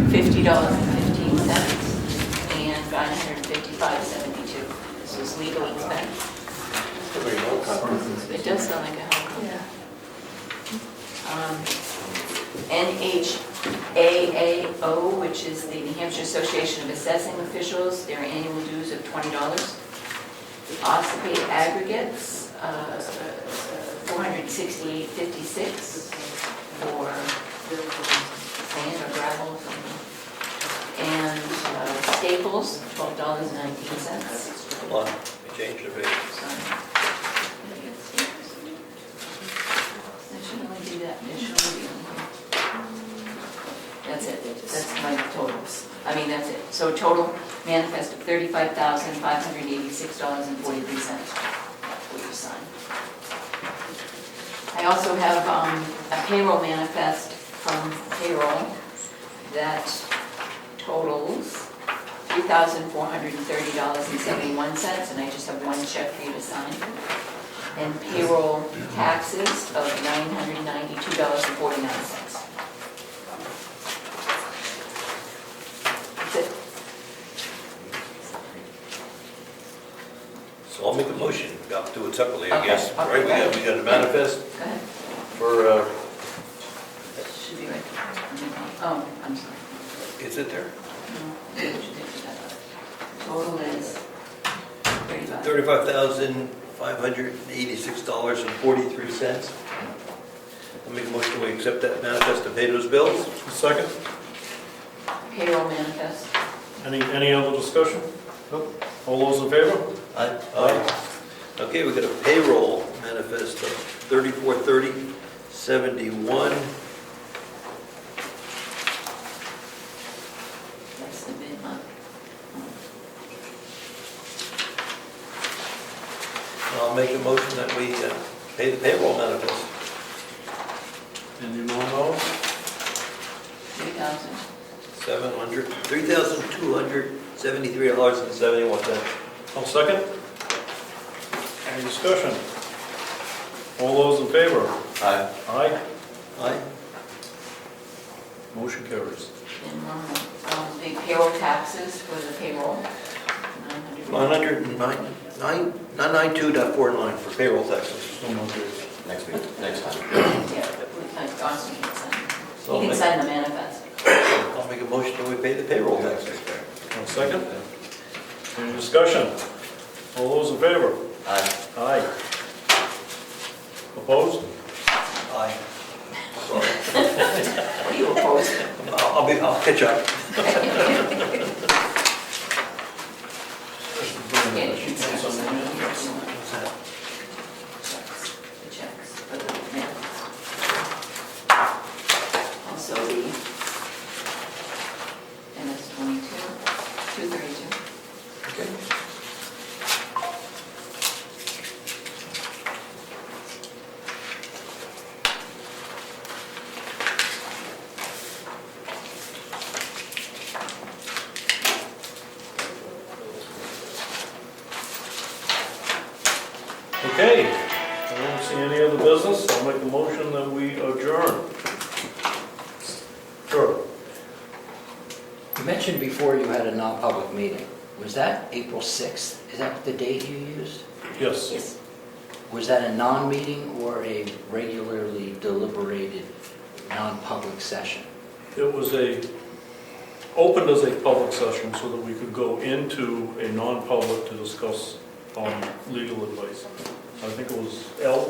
D: $50.15, and $955.72. This was legal expense. It does sound like a helicopter. NHAAO, which is the New Hampshire Association of Assessing Officials, their annual dues of $20. Ossipate Aggregates, $468.56 for sand or gravel or something. And Staples, $12.19.
B: Come on, we changed the rate.
D: Sorry. I should only do that initially. That's it, that's my totals. I mean, that's it. So total manifest of $35,586.43 for you to sign. I also have a payroll manifest from payroll that totals $3,430.71, and I just have 1 check for you to sign. And payroll taxes of $992.49. That's it.
B: So I'll make a motion, I'll do it separately, I
D: Okay,
B: guess.
D: okay.
B: Right, we got a manifest
D: Go ahead.
B: for,
D: Should be right. Oh, I'm sorry.
B: is it there?
D: No, I should take that out. Total is 35.
B: $35,586.43. I'll make a motion, we accept that manifest and pay those bills.
E: Second?
D: Payroll manifest.
E: Any other discussion? Nope. All those in favor?
B: Aye. Okay, we got a payroll manifest of $3430.71 Pay the payroll manifest.
E: And you know those?
D: 3,000.
B: $273.71.
E: I'll second. Any discussion? All those in favor?
B: Aye.
E: Aye.
B: Aye.
E: Motion carries.
D: And the payroll taxes for the payroll, 900.
B: 992.49 for payroll taxes.
E: So moved.
C: Next week, next time.
D: Yeah, but we can, Austin can sign.
B: So
D: He can sign the manifest.
B: I'll make a motion that we pay the payroll taxes.
E: I'll second. Any discussion? All those in favor?
C: Aye.
E: Aye. Opposed?
B: Aye. Sorry.
D: What are you opposing?
B: I'll catch up.
D: Yeah, you should sign some. The checks for the manifest. Also the MS 232.
B: Okay.
E: Okay, I don't see any other business. I'll make a motion that we adjourn. Sure.
I: You mentioned before you had a non-public meeting. Was that April 6th? Is that the date you used?
E: Yes.
D: Yes.
I: Was that a non-meeting or a regularly deliberated non-public session?
E: It was opened as a public session so that we could go into a non-public to discuss legal advice. I think it was L,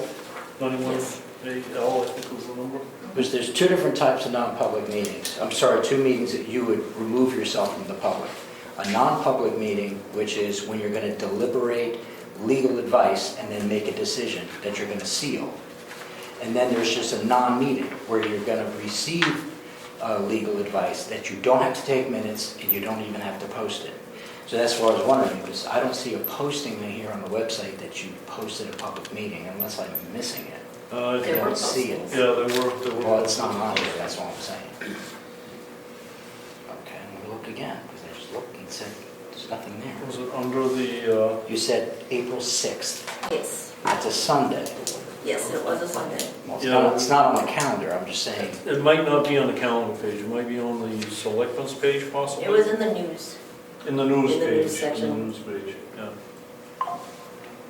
E: 91AL, I think was the number.
I: Because there's two different types of non-public meetings. I'm sorry, two meetings that you would remove yourself from the public. A non-public meeting, which is when you're going to deliberate legal advice and then make a decision that you're going to seal. And then there's just a non-meeting where you're going to receive legal advice that you don't have to take minutes and you don't even have to post it. So that's what I was wondering, because I don't see a posting in here on the website that you posted a public meeting unless I'm missing it.
E: I
I: I
E: think-
I: don't see it.
E: Yeah, there were.
I: Well, it's not on here, that's what I'm saying. Okay, I'm gonna look again, because I just looked and said, there's nothing there.
E: Was it under the,
I: You said April 6th.
G: Yes,
I: That's a Sunday.
G: yes, it was a Sunday.
I: Well,
E: Yeah.
I: it's not on the calendar, I'm just saying.
E: it might not be on the calendar page, it might be on the Selectmen's page possibly?
G: It was in the news.
E: In the news
G: in the
E: page.
G: news section.
E: In the news page, yeah.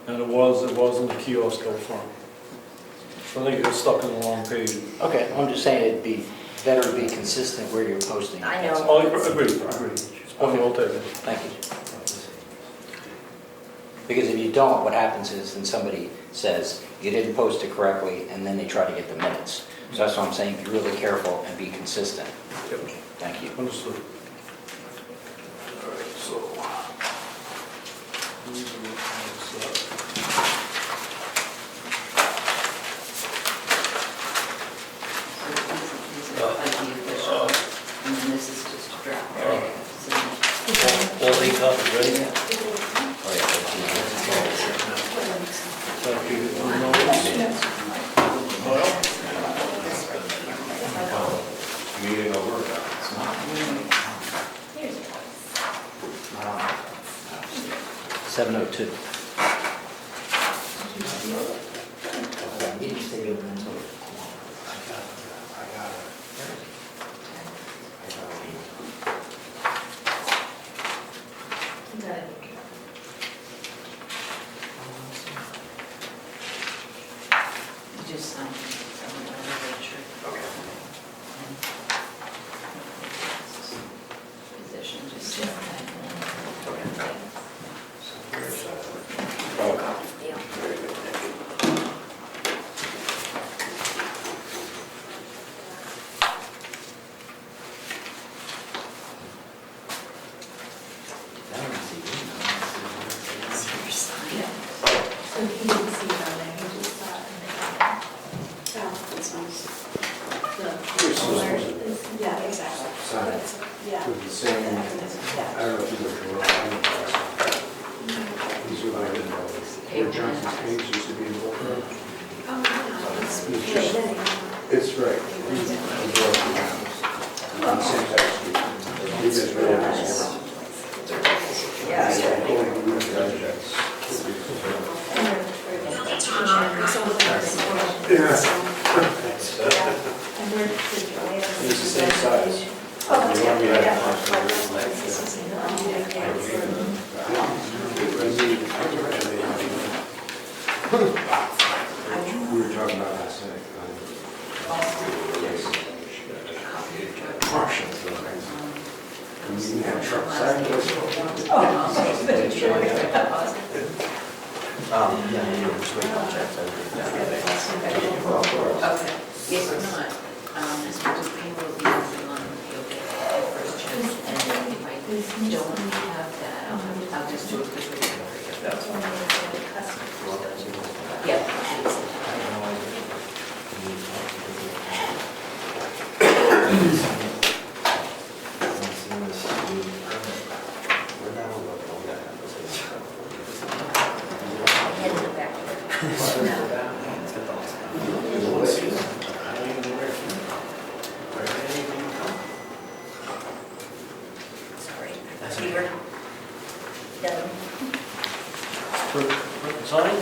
E: And it was in the kiosk out front. So I think it got stuck in the wrong page.
I: Okay, I'm just saying it'd be better to be consistent where you're posting. it.
G: I know.
E: Oh, agreed. It's point well taken.
I: Thank you. Because if you don't, what happens is then somebody says, you didn't post it correctly, and then they try to get the minutes. So that's what I'm saying, be really careful and be consistent.
E: Yep.
I: Thank you.
E: Understood. All right, so. these are all set.
D: These are like the official, and then this is just a draft.
B: All 8 copies, ready?
D: Yeah.
E: Thank you. Well,
F: Meeting over.
G: Here's your one.
I: 7:02.
D: You just sign position, just sit that. Yeah.
K: So he didn't see it on there, he just saw it in the. Oh, this one's the. Yeah, exactly.
F: Sign it.
K: Yeah.
F: With the same, I
K: Yeah.
F: don't know if you looked at it. These are like, where Johnson's page used to be in Brookfield. It's right. On the same side of the street. He just really nice. It's the same size. We were talking about last night. Marshall. We have truck cyclists.
D: Okay, if not, Mr. Dupree will be moving on the first chance, and then if I don't have that, I'll just do it because we're going to. Yeah.
G: Head to the back. Sorry. We were done.
E: Sign?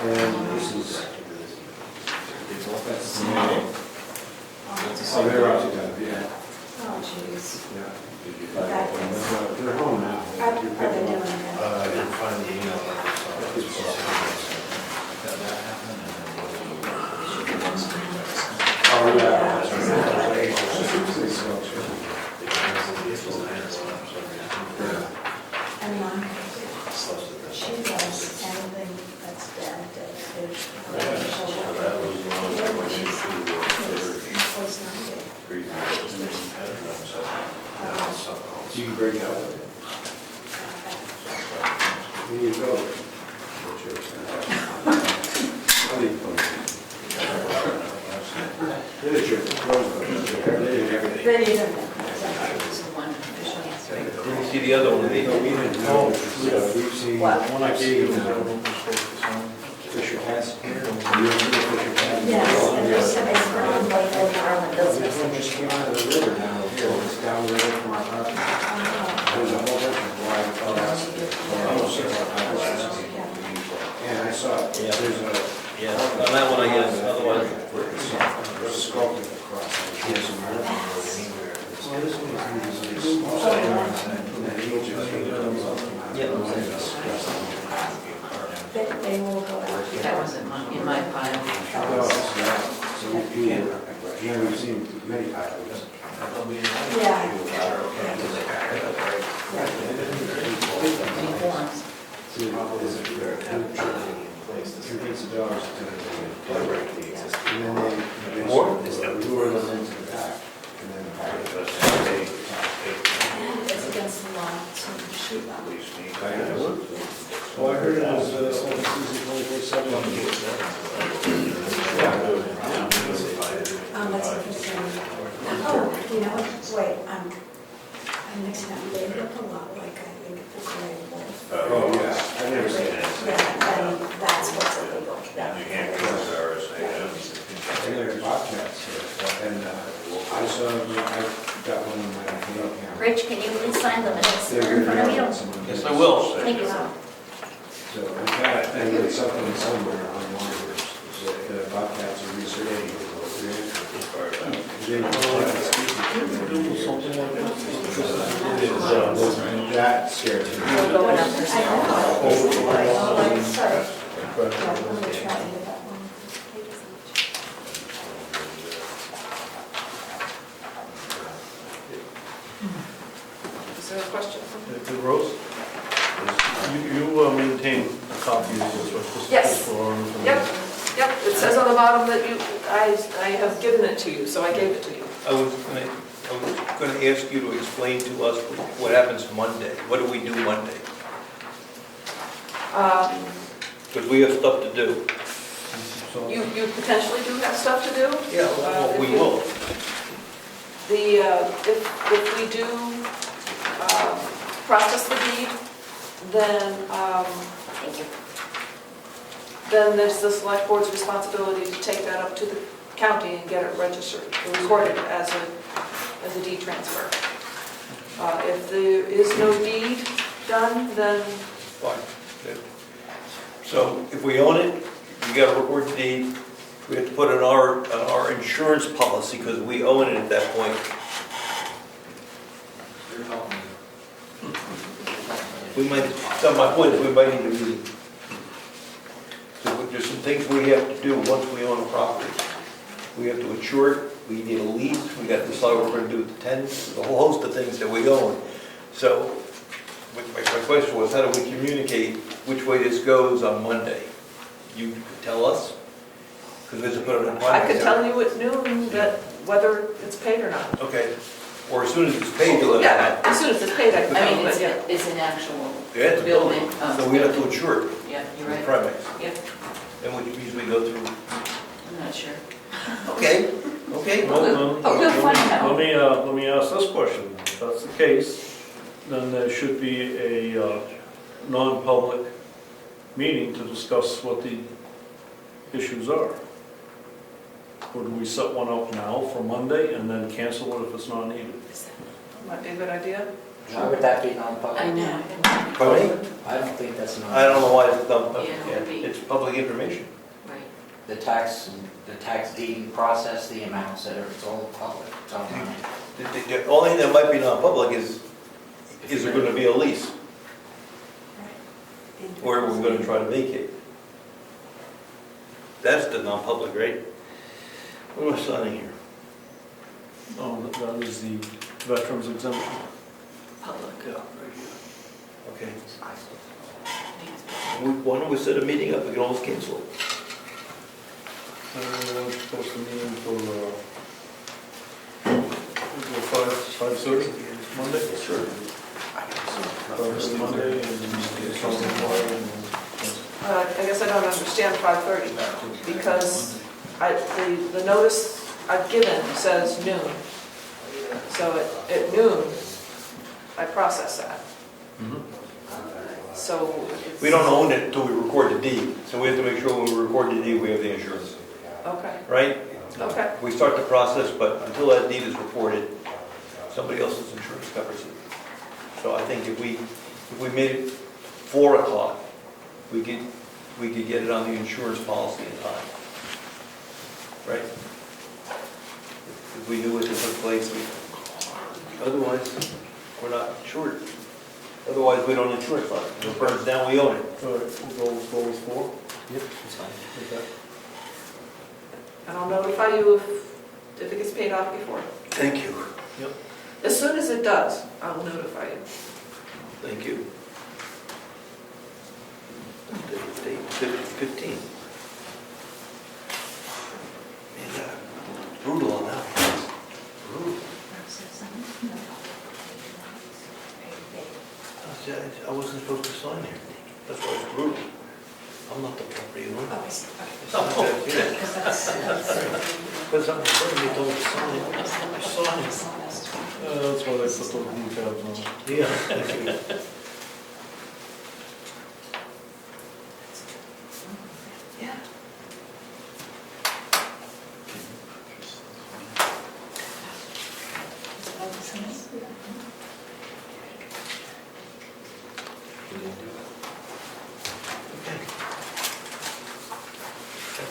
F: And this is. Oh, they're out together, yeah.
K: Oh, jeez.
F: Yeah. They're home now.
K: Are they doing it?
A: I didn't find the email.
F: Oh, yeah.
K: And Mom, she does anything that's bad,
F: You can break out. Here you go. There's your
B: Let me see the other one.
F: We've seen one I gave you. Fisher Cast.
K: Yes.
F: Someone just came out of the river down here, it's down the river from our property. There's a whole bunch of wide flowers. And I saw, there's a.
B: Yeah, on that one I guess, otherwise.
F: It's sculpted across. Well, this one is usually small.
K: They will go out.
D: That wasn't in my file.
F: So we've seen many pilots.
K: Yeah.
D: Any forms?
F: $2,000 to direct the existing. And then they
B: More?
F: lure them into the back. And then
K: It's against the law to shoot them.
F: well, I heard it was season 24/7.
K: That's interesting. Oh, you know what? Wait, I'm mixing up. They look a lot like, I think, the gray wolf.
F: Oh, yeah, I've never seen it.
K: Yeah, and that's what's illegal.
F: And there are bobcats here, and I saw, I got one in my camera.
G: Rich, can you please sign the minutes in front of you?
B: Yes, I will.
G: Thank you.
F: So in fact, I read something somewhere online that the bobcats are researching. That scares me.
G: We'll go up there.
K: Sorry. Yeah, let me try to get that one.
H: Is there a question?
E: The Rose? You maintain a copy of this, what this is
H: Yes.
E: for?
H: Yep, it says on the bottom that I have given it to you, so I gave it to you.
B: I was gonna I'm going to ask you to explain to us what happens Monday. What do we do Monday? Because we have stuff to do.
H: You potentially do have stuff to do.
B: Yeah, well, we will.
H: If we do process the deed, then,
G: Thank you.
H: then there's the select board's responsibility to take that up to the county and get it registered, recorded as a deed transfer. If there is no deed done, then
B: Fine. Good. So if we own it, we got to record the deed. We have to put in our insurance policy because we own it at that point. We might, some my point is we might need a meeting. So there's some things we have to do once we own a property. We have to insure it, we need a lease, we got to decide what we're going to do with the tenants, there's a whole host of things that we own. So my question was, how do we communicate which way this goes on Monday? You could tell us? Because we have to put it in.
H: I could tell you at noon that whether it's paid or not.
B: Okay, or as soon as it's paid, you'll let us
H: Yeah, as soon as it's paid, I can
D: I
H: tell you,
D: mean,
H: but yeah.
D: it's an actual
B: know. Yeah, it's a building,
D: building.
B: so we have to insure it.
D: Yeah, you're
B: with
D: right.
B: Primex.
D: Yep,
B: And which means we go through.
D: I'm not sure.
B: Okay, okay.
E: Well,
D: Oh, we'll find out.
E: let me ask this question. If that's the case, then there should be a non-public meeting to discuss what the issues are. Or do we set one up now for Monday and then cancel it if it's not needed?
H: Might be a good idea.
I: Why would that be non-public?
D: I know.
B: Pardon me?
I: I don't think that's non.
B: I don't know why it's done, but
D: Yeah, it would be.
B: it's public information.
D: Right.
I: The tax deeding process, the amounts that are, it's all public, it's online.
B: The only thing that might be non-public is there going to be a lease? Or are we going to try to vacate? That's the non-public, right? What am I signing here?
E: Oh, that is the veterans exemption.
D: Public.
B: Yeah, right here. Okay. Why don't we set a meeting up? We can always cancel it.
E: We're supposed to meet for 5:30 Monday?
B: Sure.
E: Monday and
H: I guess I don't understand 5:30 because the notice I've given says noon. So at noon, I process that. So.
B: We don't own it until we record the deed, so we have to make sure when we record the deed, we have the insurance,
H: Okay,
B: right?
H: okay.
B: We start the process, but until that deed is recorded, somebody else's insurance covers it. So I think if we made it 4 o'clock, we could get it on the insurance policy in time. Right? If we knew it took place, otherwise, we're not insured. Otherwise, we don't insure it. If it burns down, we own it.
E: all right, we'll go with 4.
I: Yep, it's fine.
E: Okay.
H: And I'll notify you if it gets paid off before.
B: Thank you.
H: As soon as it does, I will notify you.
B: Thank you. Date 15. Man, brutal on that one. Brutal. I wasn't supposed to sign here. That's why it's brutal. I'm not the property owner.
K: Oh, I see.
B: Yeah.
K: Because that's.
B: Because I'm afraid they told me to sign it. I signed it.
E: That's why they put those blue tabs on.
B: Yeah.
H: Yeah.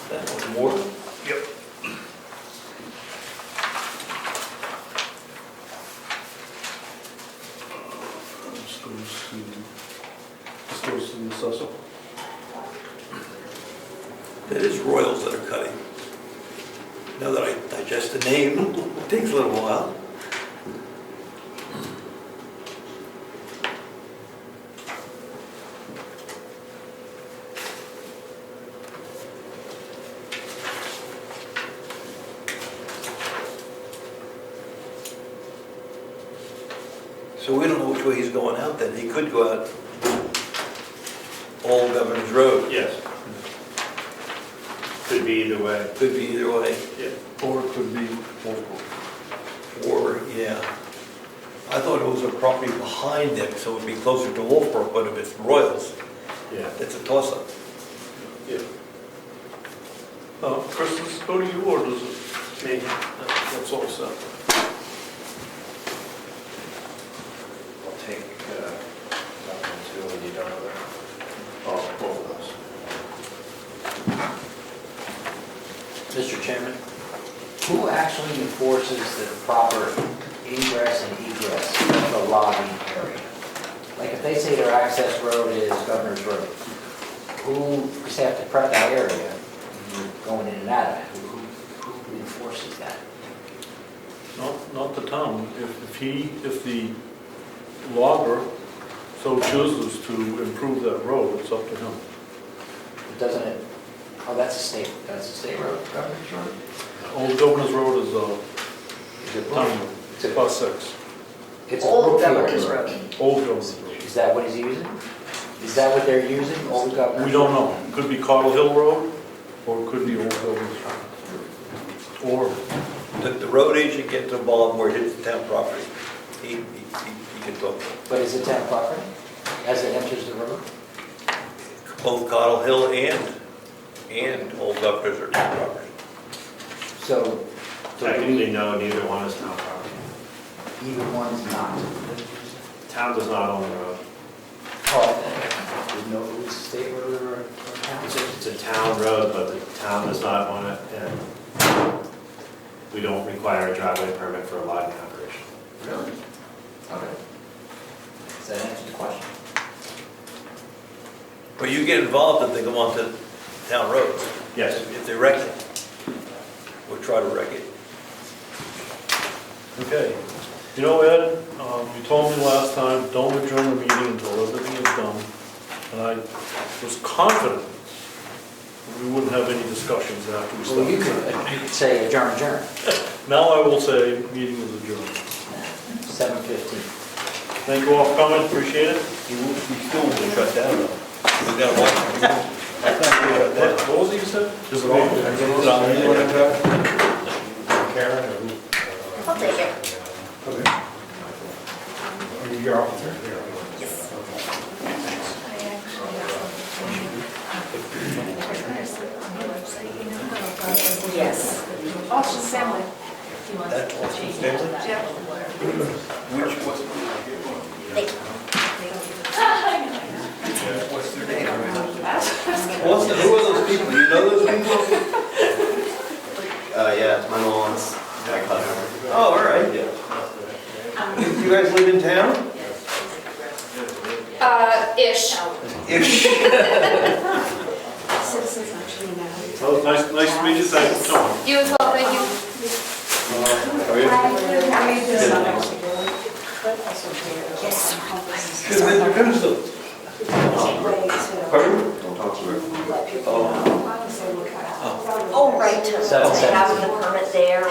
B: That one more? Yep.
E: This goes to the assessor.
B: That is Royals that are cutting. Now that I digest the name, it takes a little while. So we don't know which way he's going out then. He could go out Old Governor's Road.
A: Yes. Could be either way.
B: Could be either way.
E: Or it could be multiple.
B: Or, yeah. I thought it was a property behind them, so it would be closer to Wolfbrook, but if it's Royals,
A: Yeah.
B: it's a toss-up.
E: Chris, does it go to you or does it?
A: Me.
E: That's all set.
A: I'll take that one too when you're done with it. Oh, both of those.
I: Mr. Chairman, who actually enforces the proper ingress and egress of the lobby area? Like if they say their access road is Governor's Road, who just have to prep that area, going in and out of it? Who enforces that?
E: Not the town. If the logger so chooses to improve that road, it's up to him.
I: Doesn't it, oh, that's a state road, Governor's Road?
E: Old Governor's Road is a
I: Is it
E: town road,
I: It's a-
E: plus 6.
I: It's a
G: Old
I: Brookfield
G: Governor's Road.
E: Old Governor's Road.
I: Is that what he's using? Is that what they're using, Old Governor's?
E: We don't know. It could be Cottle Hill Road, or it could be Old Governor's Road. Or,
B: The road agent gets involved where it hits the town property. He can talk.
I: But is it town property as it enters the road?
B: Both Cottle Hill and Old Governor's are town property.
I: So
A: Technically, no, neither one is town property.
I: either one's not.
A: Town does not own the road.
I: Oh, there's no, it's a state road or a town?
A: It's a town road, but the town does not own it, and we don't require a driveway permit for a logging operation.
I: Really? Okay. Does that answer the question?
B: But you get involved if they come onto town roads.
A: Yes.
B: If they wreck it, or try to wreck it.
E: okay. You know, Ed, you told me last time, don't adjourn the meeting until everything is done. And I was confident we wouldn't have any discussions after we
I: Well, you
E: started.
I: could say adjourn.
E: Now I will say, meeting is adjourned.
I: 7:15.
E: Thank you all for coming, appreciate it.
B: We still will shut down though. We gotta watch. I thought we shut down.
E: What was it you said?
F: Is it on? Is it on? You want to talk? Karen or who?
G: I'll take it.
F: Okay. Are you your officer?
G: Yes. Yes.
H: Austin Stanley.
B: That's Austin Stanley?
H: Yeah.
B: Which was,
G: Thank you.
B: what's their name? Austin, who are those people? You know those people?
C: Yeah, my mom's my cousin.
B: Oh, all right. You guys live in town?
H: Ish.
B: Ish.
K: Citizens actually now.
E: Well, nice to meet you, thank you for coming.
H: You as well, thank you.
K: Yes.
B: Good, Mr. Kunzel. Pardon?
C: Don't talk to her.
K: Let people know. So look out.
G: Oh, right, to have the permit there,